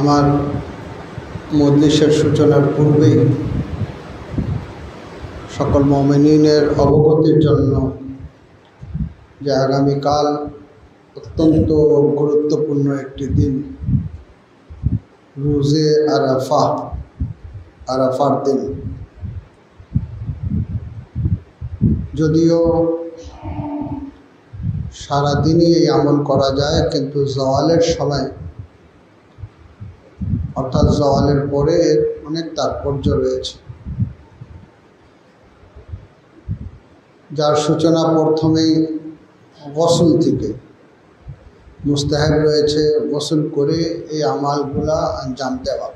আমার মজলিসের সূচনার পূর্বেই সকল মুমিনিনের অবগতির জন্য যে আগামীকাল অত্যন্ত গুরুত্বপূর্ণ একটি দিন, রোজে আরাফার দিন। যদিও সারাদিনই এই আমল করা যায়, কিন্তু জওয়ালের সময় অর্থাৎ জওয়ালের পরে অনেক তাৎপর্য রয়েছে, যার সূচনা প্রথমেই গোসল থেকে। মুস্তাহাব রয়েছে গোসল করে এই আমালগুলা আঞ্জাম দেওয়া।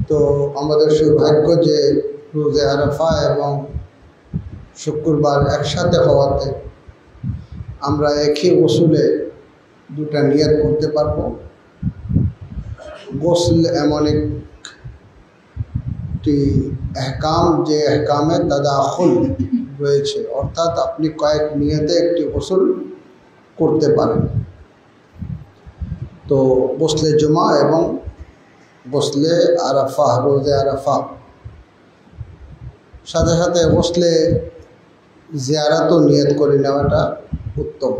তো আমাদের সৌভাগ্য যে রোজে আরাফা এবং শুক্রবার একসাথে হওয়াতে আমরা একই গোসলে দুটা নিয়ত করতে পারবো। গোসল এমন একটি এহকাম যে এহকামে তাদাখুল রয়েছে, অর্থাৎ আপনি কয়েক নিয়তে একটি গোসল করতে পারেন। তো গোসলে জুমা এবং গোসলে আরাফা, রোজে আরাফা, সাথে সাথে গোসলে জিয়ারাতও নিয়ত করে নেওয়াটা উত্তম।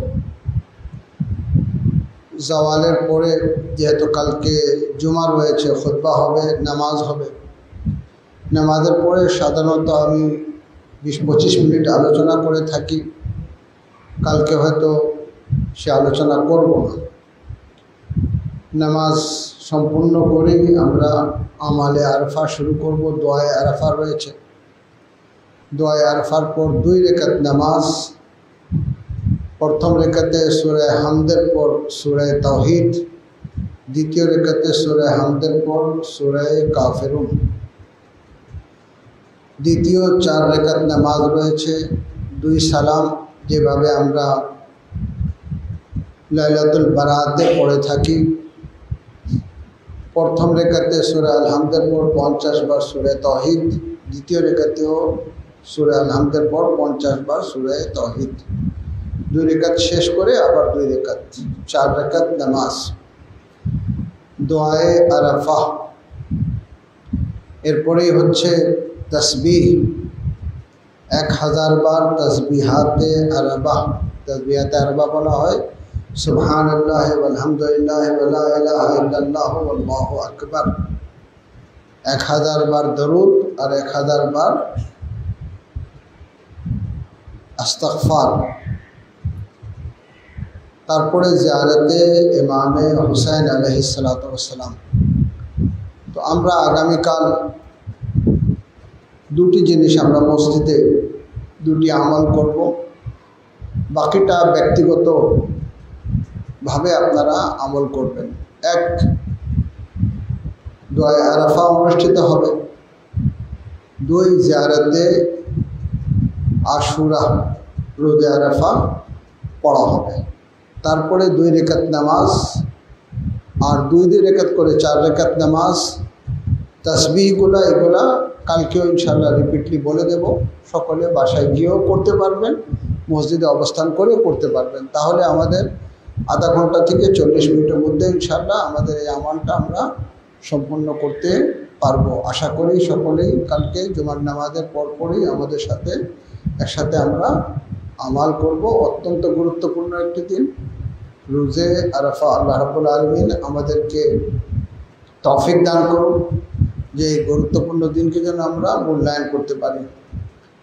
জওয়ালের পরে যেহেতু কালকে জুমা রয়েছে, খুতবা হবে, নামাজ হবে। নামাজের পরে সাধারণত আমি 20-25 মিনিট আলোচনা করে থাকি। কালকে হয়তো সে আলোচনা করব না। নামাজ সম্পূর্ণ করেই আমরা আমালে আরাফা শুরু করব। দোয়ায়ে আরাফা রয়েছে। দোয়ায়ে আরাফার পর 2 রেকাত নামাজ। প্রথম রেকাতে সূরা হামদের পর সূরা তাওহীদ, দ্বিতীয় রেকাতে সূরা হামদের পর সূরা কাফিরুন। দ্বিতীয় 4 রেকাত নামাজ রয়েছে, 2 সালাম, যেভাবে আমরা লাইলাতুল বারাতে পড়ে থাকি। প্রথম রেকাতে সূরা আল হামদের পর 50 বার সূরা তাওহীদ, দ্বিতীয় রেকাতেও সূরা আল হামদের পর 50 বার সূরা তাওহীদ। 2 রেকাত শেষ করে আবার 2 রেকাত, 4 রেকাত নামাজ। দোয়ায়ে আরাফা, এরপরেই হচ্ছে তসবিহ, 1000 বার তসবিহাতে আরবা বলা হয়। সুবহানাল্লাহ ওয়ালহামদুলিল্লাহ ওয়ালা ইলাহা ইল্লাল্লাহ ওয়াল্লাহু আকবার। 1000 বার দরুদ আর 1000 বার ইস্তিগফার। তারপরে জিয়ারতে ইমামে হুসাইন আলাইহিস সালাতু ওয়াস সালাম। তো আমরা আগামীকাল দুটি জিনিস আমরা মসজিদে দুটি আমল করব। বাকিটা ব্যক্তিগতভাবে আপনারা আমল করবেন। 1, দোয়ায়ে আরাফা অনুষ্ঠিত হবে। 2, জিয়ারতে আশুরা, রোজে আরাফা পড়া হবে। তারপরে 2 রেকাত নামাজ আর 2 রেকাত করে 4 রেকাত নামাজ। তসবিহগুলো এগুলা কালকেও ইনশাআল্লাহ রিপিটলি বলে দেব। সকলে বাসায় গিয়েও করতে পারবেন, মসজিদে অবস্থান করেও করতে পারবেন। তাহলে আমাদের আধা ঘন্টা থেকে 40 মিনিটের মধ্যে ইনশাআল্লাহ আমাদের এই আমলটা আমরা সম্পূর্ণ করতে পারবো। আশা করি সকলেই কালকে জুমার নামাজের পরপরই আমাদের সাথে একসাথে আমরা আমাল করব। অত্যন্ত গুরুত্বপূর্ণ একটি দিন রোজে আরাফা। আল্লাহ রাব্বুল আলামিন আমাদেরকে তৌফিক দান করুন যে এই গুরুত্বপূর্ণ দিনকে যেন আমরা মূল্যায়ন করতে পারি।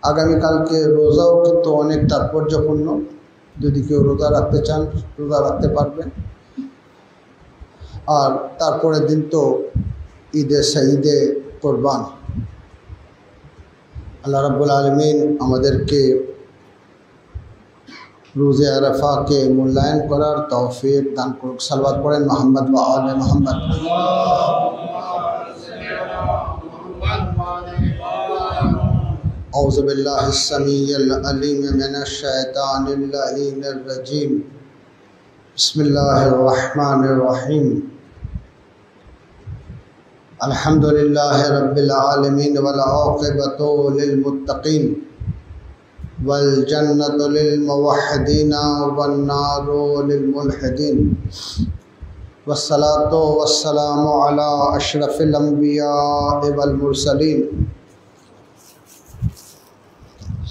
আগামীকালকে রোজাও কিন্তু অনেক তাৎপর্যপূর্ণ। যদি কেউ রোজা রাখতে চান, রোজা রাখতে পারবেন। আর তারপরের দিন তো ঈদে কোরবান। আল্লাহ রাব্বুল আলামিন আমাদেরকে রোজে আরাফাকে মূল্যায়ন করার তৌফিক দান করুক। সালাওয়াত পড়েন মুহাম্মদ ওয়া আলে মুহাম্মদ। أعوذ بالله السميع العليم من الشيطان اللعين الرجيم. بسم الله الرحمن الرحيم. الحمد لله رب العالمين والعاقبة للمتقين والجنة للموحدين والنار للملحدين. वस्सलातु वस्सलामु अला अशरफिल अंबियाء वल मुरसलीन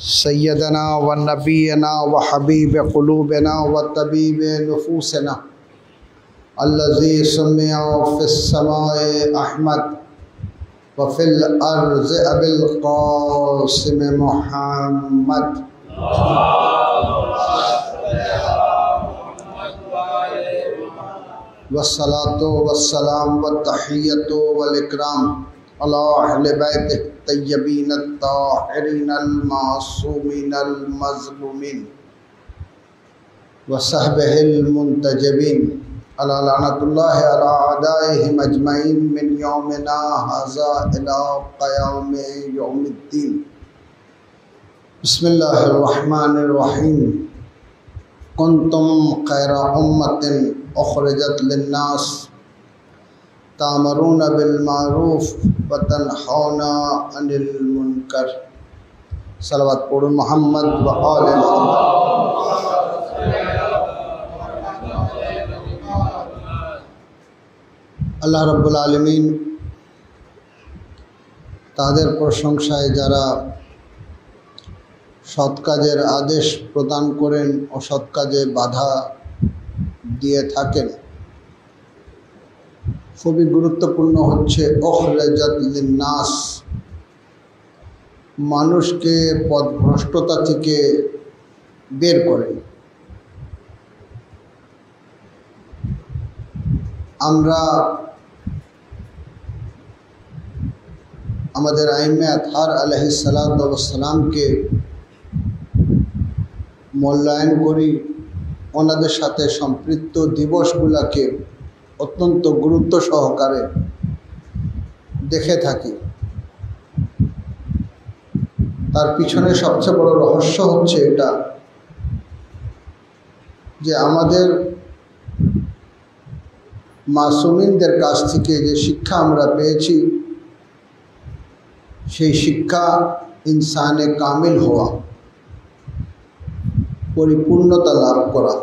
सय्यदना व नबीना व हबीब क़ुलूबना व तबीब नुफूसना अल्लज़ी सुम्मिया फ़िस समाए अहमद व फ़िल अर्ज़ अबिल क़ासिम मुहम्मद। वस्सलातु वस्सलाम व तहिय्यतु वल इकराम अला अहले बैतिह तय्यबीन अत्ताहिरीन अल-मासूमीन अल-मज़लूमीन व सहबिहिल मुंतजबीन अला लानतुल्लाहि अला अदाइहिम अजमईन मिन यौमिना हाज़ा इला क़यामि यौमिद्दीन। बिस्मिल्लाहिर रहमानिर रहीम। कुंतुम खैरा उम्मतिन उखरिजत लिन्नास तामरून बिल मारूफ व तनहौना अनिल मुनकर। सलवात पढ़ुन मोहम्मद व आले मोहम्मद। আল্লাহ রাব্বুল আলামিন তাদের প্রশংসায় যারা সৎ কাজের আদেশ প্রদান করেন ও সৎ কাজে বাধা দিয়ে থাকেন, খুবই গুরুত্বপূর্ণ হচ্ছে উখরিজাত লিন্নাস, মানুষকে পথভ্রষ্টতা থেকে বের করেন। আমরা আমাদের আইম্মে আতহার আলাইহিসসালাতু ওয়াসসালামকে মূল্যায়ন করি, ওনাদের সাথে সম্পৃক্ত দিবসগুলোকে অত্যন্ত গুরুত্ব সহকারে দেখে থাকি। তার পিছনে সবচেয়ে বড় রহস্য হচ্ছে এটা যে আমাদের মাসুমিনদের কাছ থেকে যে শিক্ষা আমরা পেয়েছি, সেই শিক্ষা ইনসানে কামিল হওয়া, পরিপূর্ণতা লাভ করা।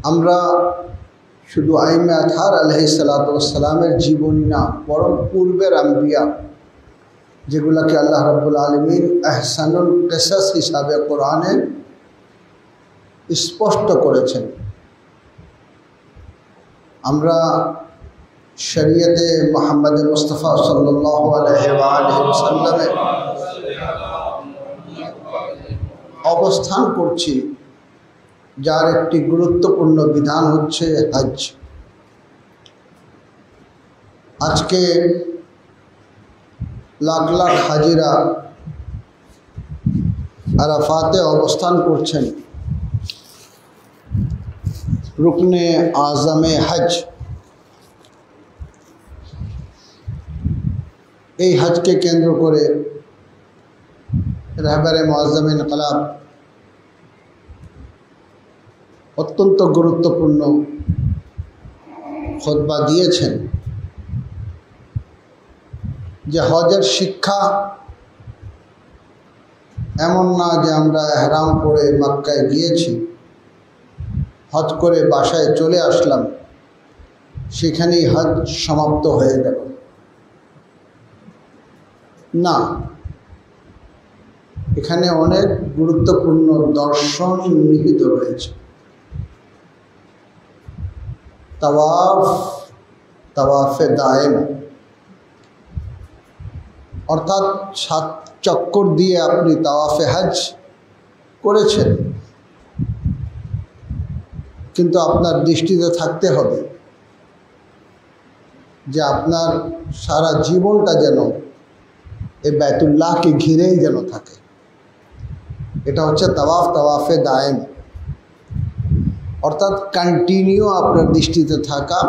আমরা শুধু আইম্মে আতহার আলাইহিসসালাতু ওয়াসসালামের জীবনী না, বরং পূর্বের আম্বিয়া, যেগুলোকে আল্লাহ রাব্বুল আলামিন আহসানুল কিসাস হিসাবে কোরআনে স্পষ্ট করেছেন। আমরা শরীয়তে মুহাম্মদ মুস্তাফা সাল্লাল্লাহু আলাইহি ওয়া আলিহি ওয়াসাল্লামে অবস্থান করছি, যার একটি গুরুত্বপূর্ণ বিধান হচ্ছে হজ। আজকে লাখ লাখ হাজিরা আরাফাতে অবস্থান করছেন। রুকনে আজমে হজ, এই হজকে কেন্দ্র করে রাহবারে মুআজ্জম ইনকিলাব অত্যন্ত গুরুত্বপূর্ণ খুতবা দিয়েছেন যে হজের শিক্ষা এমন না যে আমরা ইহরাম পরে মক্কায় গিয়েছি, হজ করে বাসায় চলে আসলাম, সেখানেই হজ সমাপ্ত হয়ে গেল। না, এখানে অনেক গুরুত্বপূর্ণ দর্শন নিহিত রয়েছে। তাওয়াফ, তাওয়াফে দায়েম, অর্থাৎ 7 চক্কর দিয়ে আপনি তাওয়াফে হজ করেছেন, কিন্তু আপনার দৃষ্টিতে থাকতে হবে যে আপনার সারা জীবনটা যেন এই বাইতুল্লাহকে ঘিরেই যেন থাকে। এটা হচ্ছে তাওয়াফ, তাওয়াফে দায়েম, অর্থাৎ কন্টিনিউ আপনার দৃষ্টিতে থাকা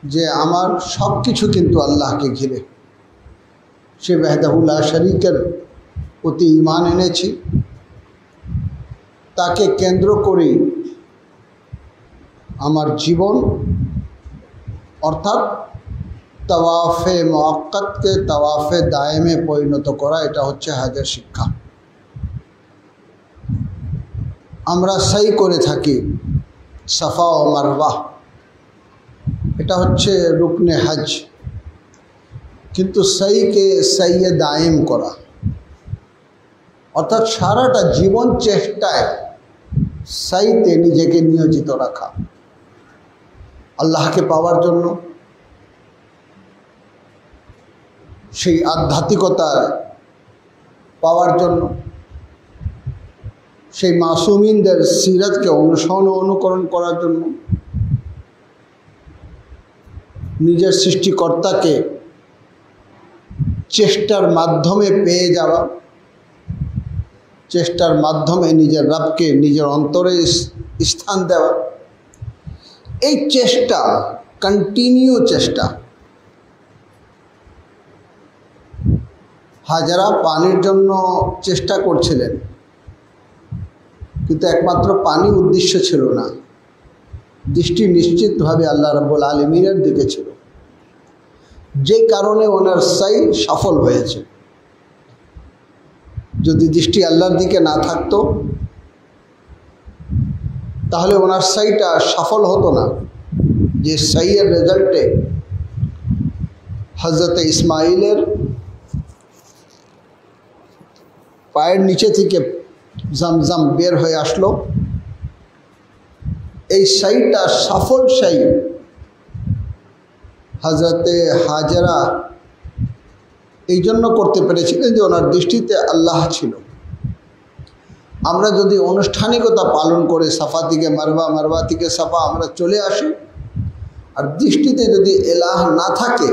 যে আমার সব কিছু কিন্তু আল্লাহকে ঘিরে। সে ওয়াহদাহু লা শরীকের প্রতি ঈমান এনেছি, তাকে কেন্দ্র করেই আমার জীবন, অর্থাৎ तवाफ़े मुअक्कत के तवाफ़े दायमे परिणत करा, এটা হচ্ছে হজের শিক্ষা। আমরা সাই করে থাকি সাফা ও মারওয়া, এটা হচ্ছে রুকনে হজ। কিন্তু সাইকে সাইয়ে দায়েম করা, অর্থাৎ সারাটা জীবন চেষ্টায় সাইতে নিজেকে নিয়োজিত রাখা, আল্লাহকে পাওয়ার জন্য, সেই আধ্যাত্মিকতা পাওয়ার জন্য, সেই মাসুমিনদের সিরাতকে অনুসরণ ও অনুকরণ করার জন্য, নিজের সৃষ্টিকর্তাকে চেষ্টার মাধ্যমে পেয়ে যাওয়া, চেষ্টার মাধ্যমে নিজের রবকে নিজের অন্তরে স্থান দেওয়া। এই চেষ্টা, কন্টিনিউ চেষ্টা। হাজেরা পানির জন্য চেষ্টা করছিলেন, কিন্তু একমাত্র পানি উদ্দেশ্য ছিল না, দৃষ্টি নিশ্চিতভাবে আল্লাহ রাব্বুল আলামিনের দিকে ছিল, যে কারণে ওনার সাই সফল হয়েছে। যদি দৃষ্টি আল্লাহর দিকে না থাকতো তাহলে ওনার সাইটা সফল হতো না। যে সাইয়ের রেজাল্টে হযরত ইসমাইলের পায়ের নিচে থেকে জমজম বের হয়ে আসলো, এই সাইটা সফল সাই হযরতে হাজেরা এই জন্য করতে পেরেছিলেন যে ওনার দৃষ্টিতে আল্লাহ ছিল। আমরা যদি আনুষ্ঠানিকতা পালন করে সাফা থেকে মারওয়া, মারওয়া থেকে সাফা আমরা চলে আসি, আর দৃষ্টিতে যদি এলাহ না থাকে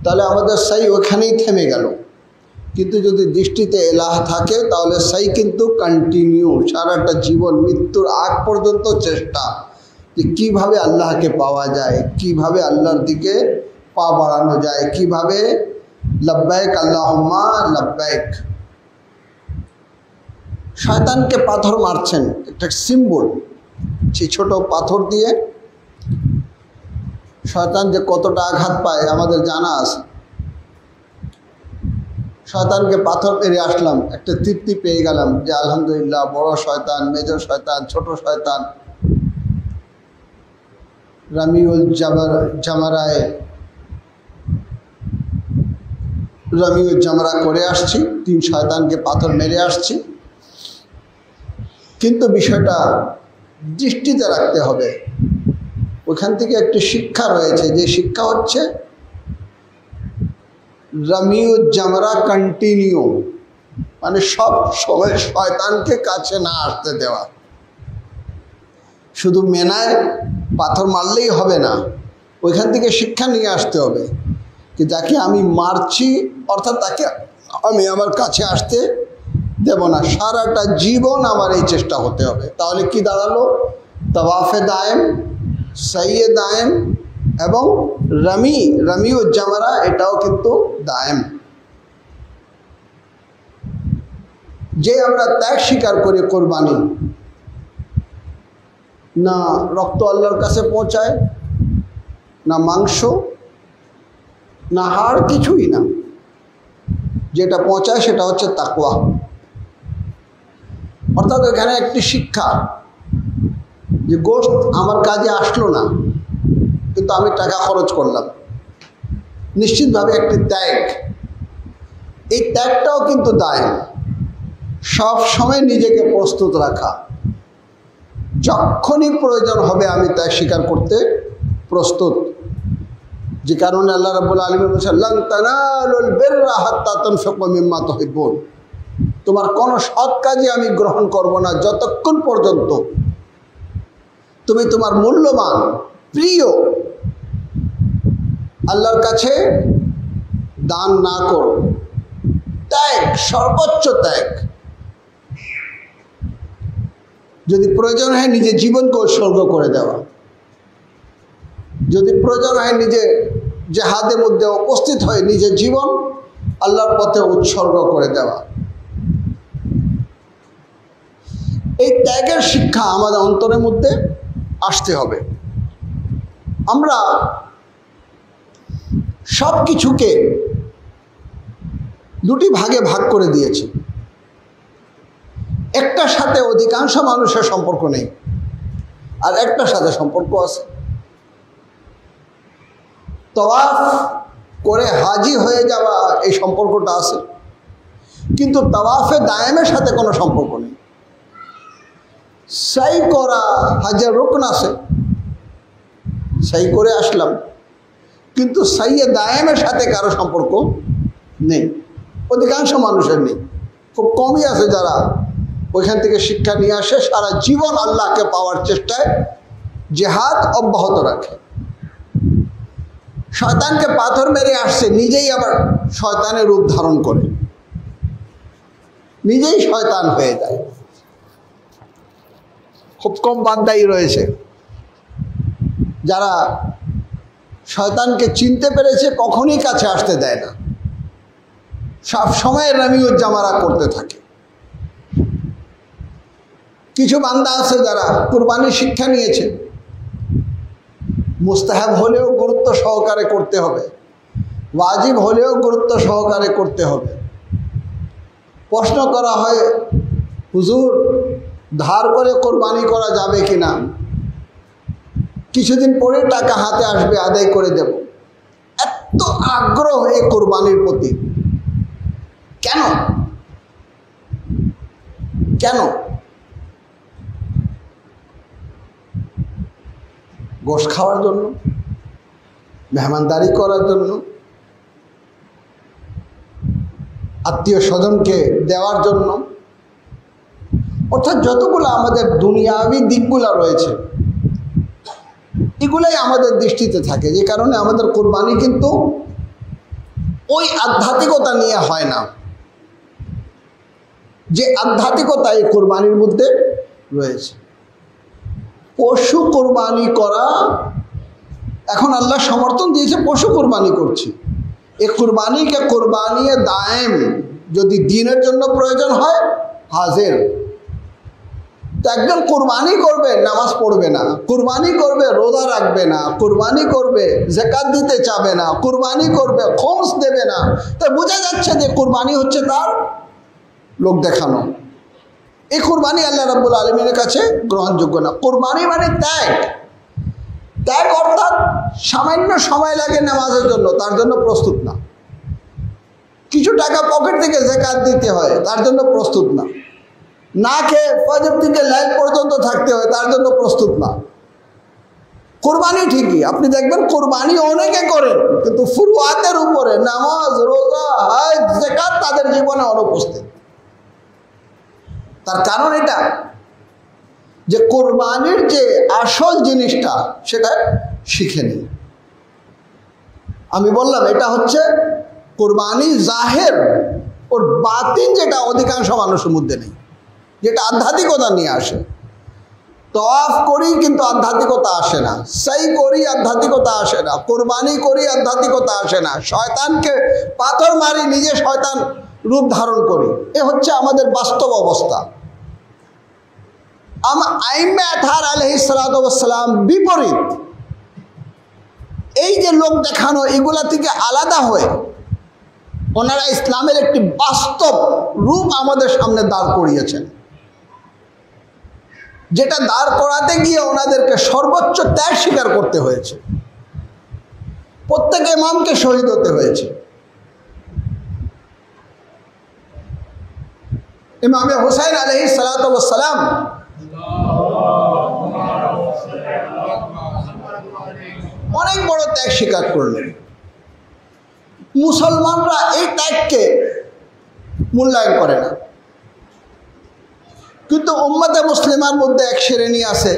তাহলে আমাদের সাই ওখানেই থেমে গেল। কিন্তু যদি দৃষ্টিতে এলাহ থাকে তাহলে সাই কিন্তু কন্টিনিউ, সারাটা জীবন, মৃত্যুর আগ পর্যন্ত চেষ্টা যে কীভাবে আল্লাহকে পাওয়া যায়, কিভাবে আল্লাহর দিকে পা বাড়ানো যায়, কিভাবে লব্বাইক আল্লাহুম্মা লব্বাইক। শয়তানকে পাথর মারছেন, একটা সিম্বল, সেই ছোট পাথর দিয়ে শয়তান যে কতটা আঘাত পায় আমাদের জানা আছে। শয়তানকে পাথর মেরে আসলাম, একটা তৃপ্তি পেয়ে গেলাম যে আলহামদুলিল্লাহ, বড় শয়তান, মেজর শয়তান, ছোট শয়তান, রামিউল জামারায় রামিউল জামরা করে আসছি, 3 শয়তানকে পাথর মেরে আসছি। কিন্তু বিষয়টা দৃষ্টিতে রাখতে হবে। ওখান থেকে একটি শিক্ষা রয়েছে, যে শিক্ষা হচ্ছে রামিউল জামরা কন্টিনিউ, মানে সব সময় শয়তানকে কাছে না আসতে দেওয়া। শুধু মেনায় পাথর মারলেই হবে না, ওইখান থেকে শিক্ষা নিয়ে আসতে হবে যে যাকে আমি মারছি, অর্থাৎ তাকে আমি আমার কাছে আসতে দেব না। সারাটা জীবন আমার এই চেষ্টা হতে হবে। তাহলে কি দাঁড়ালো? তাওয়াফে দায়েম, সাইয়ে দায়েম এবং রামিউ জামারা, এটাও কিন্তু দায়েম। যে আমরা ত্যাগ স্বীকার করি, কোরবানি না রক্ত আল্লাহর কাছে পৌঁছায়, না মাংস, না হাড়, কিছুই না, যেটা পৌঁছায় সেটা হচ্ছে তাকওয়া। অর্থাৎ এখানে একটি শিক্ষা যে গোশত আমার কাজে আসলো না, কিন্তু আমি টাকা খরচ করলাম, নিশ্চিতভাবে একটি ত্যাগ। এই ত্যাগটাও কিন্তু দায়। সব সময় নিজেকে প্রস্তুত রাখা, যখনই প্রয়োজন হবে আমি ত্যাগ স্বীকার করতে প্রস্তুত। যে কারণে আল্লাহ রাব্বুল আলামিন বলেছেন, লান তানালুল বিররা হাত্তা তুনফিকু মিম্মা তুহিব্বুন, তোমার কোনো সৎ কাজে আমি গ্রহণ করব না যতক্ষণ পর্যন্ত তুমি তোমার মূল্যবান, প্রিয় আল্লাহর কাছে দান না করো। ত্যাগ, সর্বোচ্চ ত্যাগ। যদি প্রয়োজন হয় নিজে জীবনকে উৎসর্গ করে দেওয়া, যদি প্রয়োজন হয় নিজে জিহাদের মধ্যে উপস্থিত হয়ে নিজের জীবন আল্লাহর পথে উৎসর্গ করে দেওয়া। এই ত্যাগের শিক্ষা আমাদের অন্তরের মধ্যে আসতে হবে। আমরা সব কিছুকে দুটি ভাগে ভাগ করে দিয়েছি। একটার সাথে অধিকাংশ মানুষের সম্পর্ক নেই, আর একটার সাথে সম্পর্ক আছে। তাওয়াফ করে হাজি হয়ে যাওয়া এই সম্পর্কটা আছে, কিন্তু তাওয়াফে দায়েমের সাথে কোনো সম্পর্ক নেই। সাই করা হাজার রুকন আছে, সাই করে আসলাম, কিন্তু সাইয়ে দায়েমের সাথে কারো সম্পর্ক নেই, অধিকাংশ মানুষের নেই। খুব কমই আছে যারা ওইখান থেকে শিক্ষা নিয়ে আসে, সারা জীবন আল্লাহকে পাওয়ার চেষ্টায় জিহাদ অব্যাহত রাখে। শয়তানকে পাথর মেরে আসছে, নিজেই আবার শয়তানের রূপ ধারণ করে, নিজেই শয়তান হয়ে যায়। খুব কম বান্দাই রয়েছে যারা শয়তানকে চিনতে পেরেছে, কখনই কাছে আসতে দেয় না, সব সময় রামিউজ্জামারা করতে থাকে। কিছু বান্দা আছে যারা কুরবানির শিক্ষা নিয়েছে, মুস্তাহাব হলেও গুরুত্ব সহকারে করতে হবে, ওয়াজিব হলেও গুরুত্ব সহকারে করতে হবে। প্রশ্ন করা হয়, হুজুর ধার করে কোরবানি করা যাবে কিনা? কিছুদিন পরে টাকা হাতে আসবে, আদায় করে দেব। এত আগ্রহ এই কোরবানির প্রতি কেন? কেন? গোশত খাওয়ার জন্য, মেহমানদারি করার জন্য, আত্মীয় স্বজনকে দেওয়ার জন্য, অর্থাৎ যতগুলো আমাদের দুনিয়াবি দিকগুলো রয়েছে এগুলাই আমাদের দৃষ্টিতে থাকে। যে কারণে আমাদের কোরবানি কিন্তু ওই আধ্যাত্মিকতা নিয়ে হয় না, যে আধ্যাত্মিকতা এই কোরবানির মধ্যে রয়েছে। পশু কোরবানি করা, এখন আল্লাহ সমর্থন দিয়েছে, পশু কোরবানি করছি। এই কোরবানিকে কোরবানিয়ে দায়েম যদি দিনের জন্য প্রয়োজন হয়, হাজির। তো একজন কোরবানি করবে, নামাজ পড়বে না, কোরবানি করবে, রোজা রাখবে না, কোরবানি করবে, যাকাত দিতে চাবে না, কোরবানি করবে, খমস দেবে না, তা বোঝা যাচ্ছে যে কোরবানি হচ্ছে তার লোক দেখানো। এই কোরবানি আল্লাহ রাব্বুল আলামিনের কাছে গ্রহণযোগ্য না। কোরবানি মানে ত্যাগ। ত্যাগ অর্থাৎ সামান্য সময় লাগে নামাজের জন্য, তার জন্য প্রস্তুত না। কিছু টাকা পকেট থেকে যাকাত দিতে হয়, তার জন্য প্রস্তুত না। না খেয়ে ফজর থেকে লাইল পর্যন্ত থাকতে হয়, তার জন্য প্রস্তুত না। কোরবানি ঠিকই, আপনি দেখবেন কোরবানি অনেকে করেন, কিন্তু ফুরুয়াতের উপরে নামাজ, রোজা, হজ, যাকাত তাদের জীবনে অনুপস্থিত। তার কারণ এটা যে কোরবানির যে আসল জিনিসটা সেটা শিখেনি। আমি বললাম এটা হচ্ছে কোরবানি জাহের, ওর বাতিন যেটা অধিকাংশ মানুষের মধ্যে নেই, যেটা আধ্যাত্মিকতা নিয়ে আসে। তওয়াফ করি কিন্তু আধ্যাত্মিকতা আসে না, সাই করি আধ্যাত্মিকতা আসে না, কোরবানি করি আধ্যাত্মিকতা আসে না, শয়তানকে পাথর মারি, নিজে শয়তান রূপ ধারণ করি। এ হচ্ছে আমাদের বাস্তব অবস্থা। আইম্মে আতহার আলাইহিস সালাতু ওয়াস সালাম বিপরীত। এই যে লোক দেখানো, এগুলা থেকে আলাদা হয়ে ওনারা ইসলামের একটি বাস্তব রূপ আমাদের সামনে দাঁড় করিয়েছেন, যেটা দাঁড় করাতে গিয়ে ওনাদেরকে সর্বোচ্চ ত্যাগ স্বীকার করতে হয়েছে। প্রত্যেক ইমামকে শহীদ হতে হয়েছে। ইমামে হুসাইন আলাইহিস সালাতু ওয়াস সালাম অনেক বড় ত্যাগ স্বীকার করলেন। মুসলমানরা এই ত্যাগকে মূল্যায়ন করে না, কিন্তু উম্মতে মুসলিমার মধ্যে এক শ্রেণী আছে,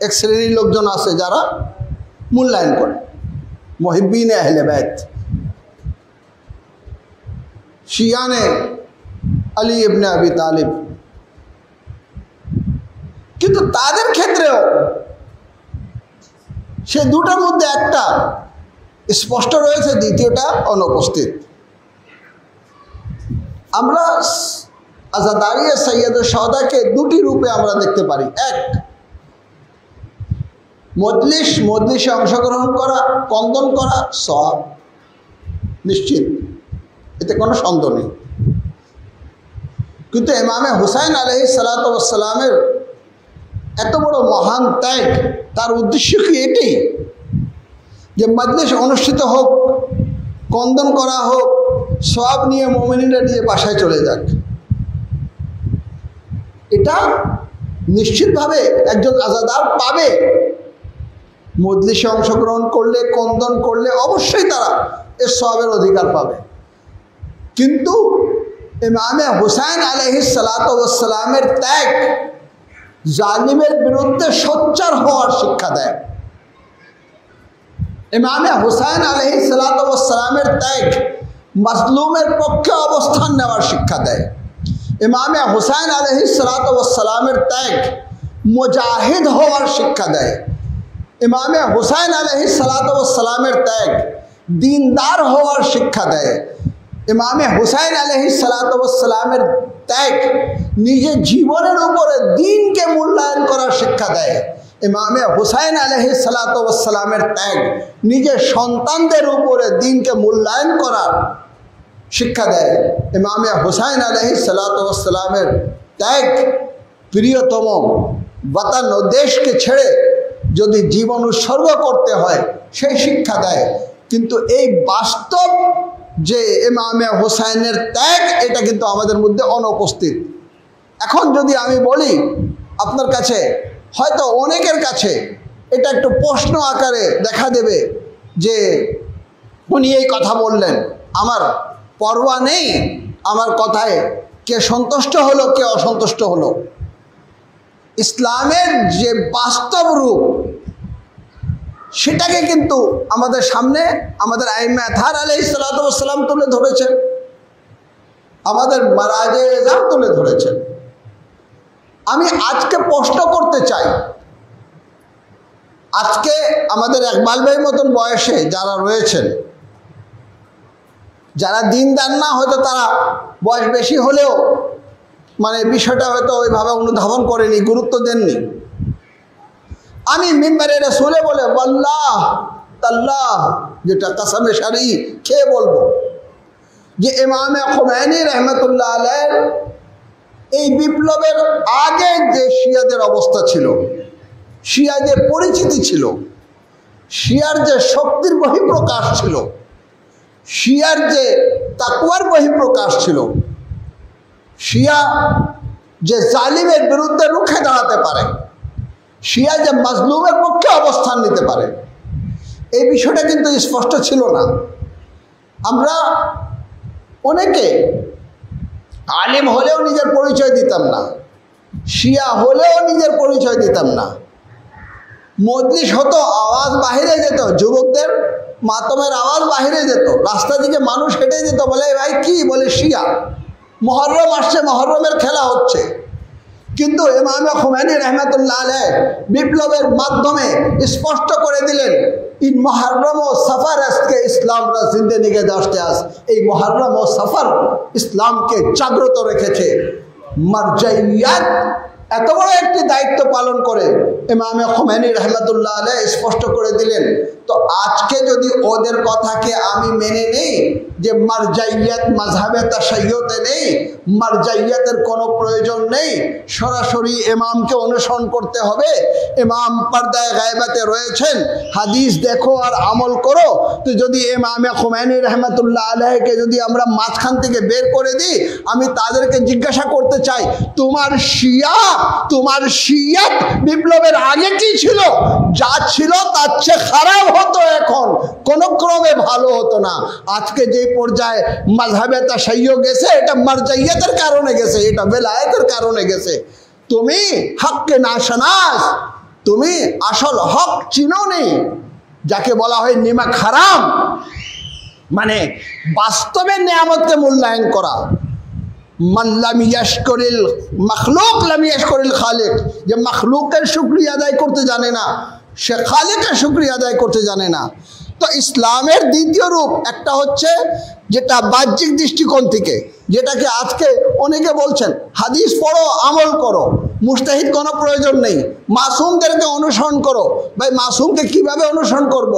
এক শ্রেণীর লোকজন আছে যারা মূল্যায়ন করে। মুহিব্বিনে আহলে বাইত, শিয়ানে আলী ইবনে আবি তালিব, কিন্তু তাদের ক্ষেত্রেও সে দুটার মধ্যে একটা স্পষ্ট রয়েছে, দ্বিতীয়টা অনুপস্থিত। আমরা আজাদারিয়ে সৈয়দ সওদাকে দুটি রূপে আমরা দেখতে পারি। এক, মজলিসে অংশগ্রহণ করা, কন্দন করা সওয়াব নিশ্চিত, এতে কোনো সন্দেহ নেই। কিন্তু ইমামে হুসাইন আলাইহিস সালাতু ওয়াস সালামের এত বড় মহান ত্যাগ, তার উদ্দেশ্য কি এটাই যে মজলিস অনুষ্ঠিত হোক, কন্দন করা হোক, সওয়াব নিয়ে মুমিনরা নিয়ে বাসায় চলে যাক। এটা নিশ্চিতভাবে একজন আযাদার পাবে। মজলিসে অংশগ্রহণ করলে, কন্দন করলে অবশ্যই তারা এর সওয়াবের অধিকার পাবে। কিন্তু ইমামে হুসাইন আলাইহিস সালাতু ওয়াস সালামের ত্যাগ জালিমের বিরুদ্ধে সোচ্চার হওয়ার শিক্ষা দেয়। ইমামে হুসাইন আলাইহিস সালাতু ওয়াস সালামের ত্যাগ মাজলুমের পক্ষে অবস্থান নেওয়ার শিক্ষা দেয়। ইমামে হুসাইন আলাইহিস সালাতু ওয়াস সালামের ত্যাগ মুজাহিদ হওয়ার শিক্ষা দেয়। ইমামে হুসাইন আলাইহিস সালাতু ওয়াস সালামের ত্যাগ দিনদার হওয়ার শিক্ষা দেয়। ইমামে হুসাইন আলাইহিস সালাতু ওয়াস সালামের ত্যাগ নিজের জীবনের উপরে দ্বীনকে মূল্যায়ন করার শিক্ষা দেয়। ইমামে হুসাইন আলাইহিস সালাতু ওয়াস সালামের ত্যাগ নিজের সন্তানদের উপরে দ্বীনকে মূল্যায়ন করার শিক্ষা দেয়। ইমামে হুসাইন আলাইহিস সালাতু ওয়াস সালামের ত্যাগ প্রিয়তম বতন ও দেশকে ছেড়ে যদি জীবন উৎসর্গ করতে হয় সেই শিক্ষা দেয়। কিন্তু এই বাস্তব যে ইমামে হুসাইনের ত্যাগ, এটা কিন্তু আমাদের মধ্যে অনুপস্থিত। এখন যদি আমি বলি আপনার কাছে, হয়তো অনেকের কাছে এটা একটু প্রশ্ন আকারে দেখা দেবে যে উনি এই কথা বললেন, আমার পরোয়া নেই আমার কথায় কে সন্তুষ্ট হলো কে অসন্তুষ্ট হলো। ইসলামের যে বাস্তব রূপ সেটাকে কিন্তু আমাদের সামনে আমাদের আইম্মে আতহার আলাইহিস সালাতু ওয়াস সালাম তুলে ধরেছেন, আমাদের মারাজে এজাম তুলে ধরেছেন। আমি আজকে প্রশ্ন করতে চাই, আজকে আমাদের ইকবাল ভাই মতন বয়সে যারা রয়েছেন, যারা দিনদার না, হয়তো তারা বয়স বেশি হলেও মানে বিষয়টা হয়তো ওইভাবে অনুধাবন করেনি, গুরুত্ব দেননি। আমি মিম্বারে রাসূলে বলে ওয়াল্লাহ তাল্লাহ, যেটা কসমে শরঈ খেয়ে বলবো, যে ইমামে খুমাইনি রহমতুল্লাহ আলাইহ এই বিপ্লবের আগে যে শিয়াদের অবস্থা ছিল, শিয়াদের পরিচিতি ছিল, শিয়ার যে শক্তির বহিঃপ্রকাশ ছিল, শিয়ার যে তাকওয়ার বহিঃপ্রকাশ ছিল, শিয়া যে জালিমের বিরুদ্ধে রুখে দাঁড়াতে পারে, শিয়া যে মাজলুমের পক্ষে অবস্থান নিতে পারে, এই বিষয়টা কিন্তু স্পষ্ট ছিল না। আমরা অনেকে আলিম হলেও নিজের পরিচয় দিতাম না, শিয়া হলেও নিজের পরিচয় দিতাম না। মজলিস হতো, আওয়াজ বাহিরে যেত, যুবকদের মাতমের আওয়াজ বাহিরে যেত, রাস্তা দিকে মানুষ হেঁটে যেত, বলে ভাই কি, বলে শিয়া, মহরম আসছে, মহরমের খেলা হচ্ছে। কিন্তু ইমামে খুমাইনি রহমতুল্লাহ আলাইহ বিপ্লবের মাধ্যমে স্পষ্ট করে দিলেন, ইন মুহররম ও সফর আজকে ইসলামরা জিন্দে নিগে দাসতে আস। এই মুহররম ও সফর ইসলামকে জাগ্রত রেখেছে। মারজাইয়াত এত বড় একটি দায়িত্ব পালন করে ইমামে খুমাইনি রহমতুল্লাহ আলাইহ স্পষ্ট করে দিলেন। তো আজকে যদি ওদের কথাকে আমি মেনে নেই যে মারজাইয়াত মাযহাবে তাশাইয়ুতে নেই, মারজাইয়াতের কোনো প্রয়োজন নেই, সরাসরি ইমামকে অনুসরণ করতে হবে, ইমাম পর্দায়ে গায়বাতে রয়েছেন, হাদিস দেখো আর আমল করো। তো যদি ইমামে খুমাইনি রহমতুল্লাহ আলাইহকে যদি আমরা মাঝখান থেকে বের করে দিই, আমি তাদেরকে জিজ্ঞাসা করতে চাই, তোমার শিয়াত বিপ্লবের আগে কি ছিল? যা ছিল তার চেয়ে খারাপ হতো, এখন কোনো ক্রমে ভালো হতো না। আজকে যে পর্যায়ে মাযহাবে তাশাইয়্যু গেছে, এটা মারজাইয়াতের কারণে গেছে, এটা বেলায়েতের কারণে গেছে। তুমি হককে নাশনাস, তুমি আসল হক চিনোনি, যাকে বলা হয় নিমাক হারাম, মানে বাস্তবে নিয়ামতকে মূল্যায়ন করা। মান লাম ইয়াশকুরিল মখলুক লাম ইয়াশকুরিল খালিক, যে মখলুকের শুকরিয়া আদায় করতে জানে না, সে খালিকের শুকরিয়া আদায় করতে জানে না। তো ইসলামের দ্বিতীয় রূপ একটা হচ্ছে যেটা বাহ্যিক দৃষ্টিকোণ থেকে, যেটাকে আজকে অনেকে বলছেন হাদিস পড়ো আমল করো, মুস্তাহিদ কোনো প্রয়োজন নেই, মাসুমদেরকে অনুসরণ করো। ভাই মাসুমকে কিভাবে অনুসরণ করব?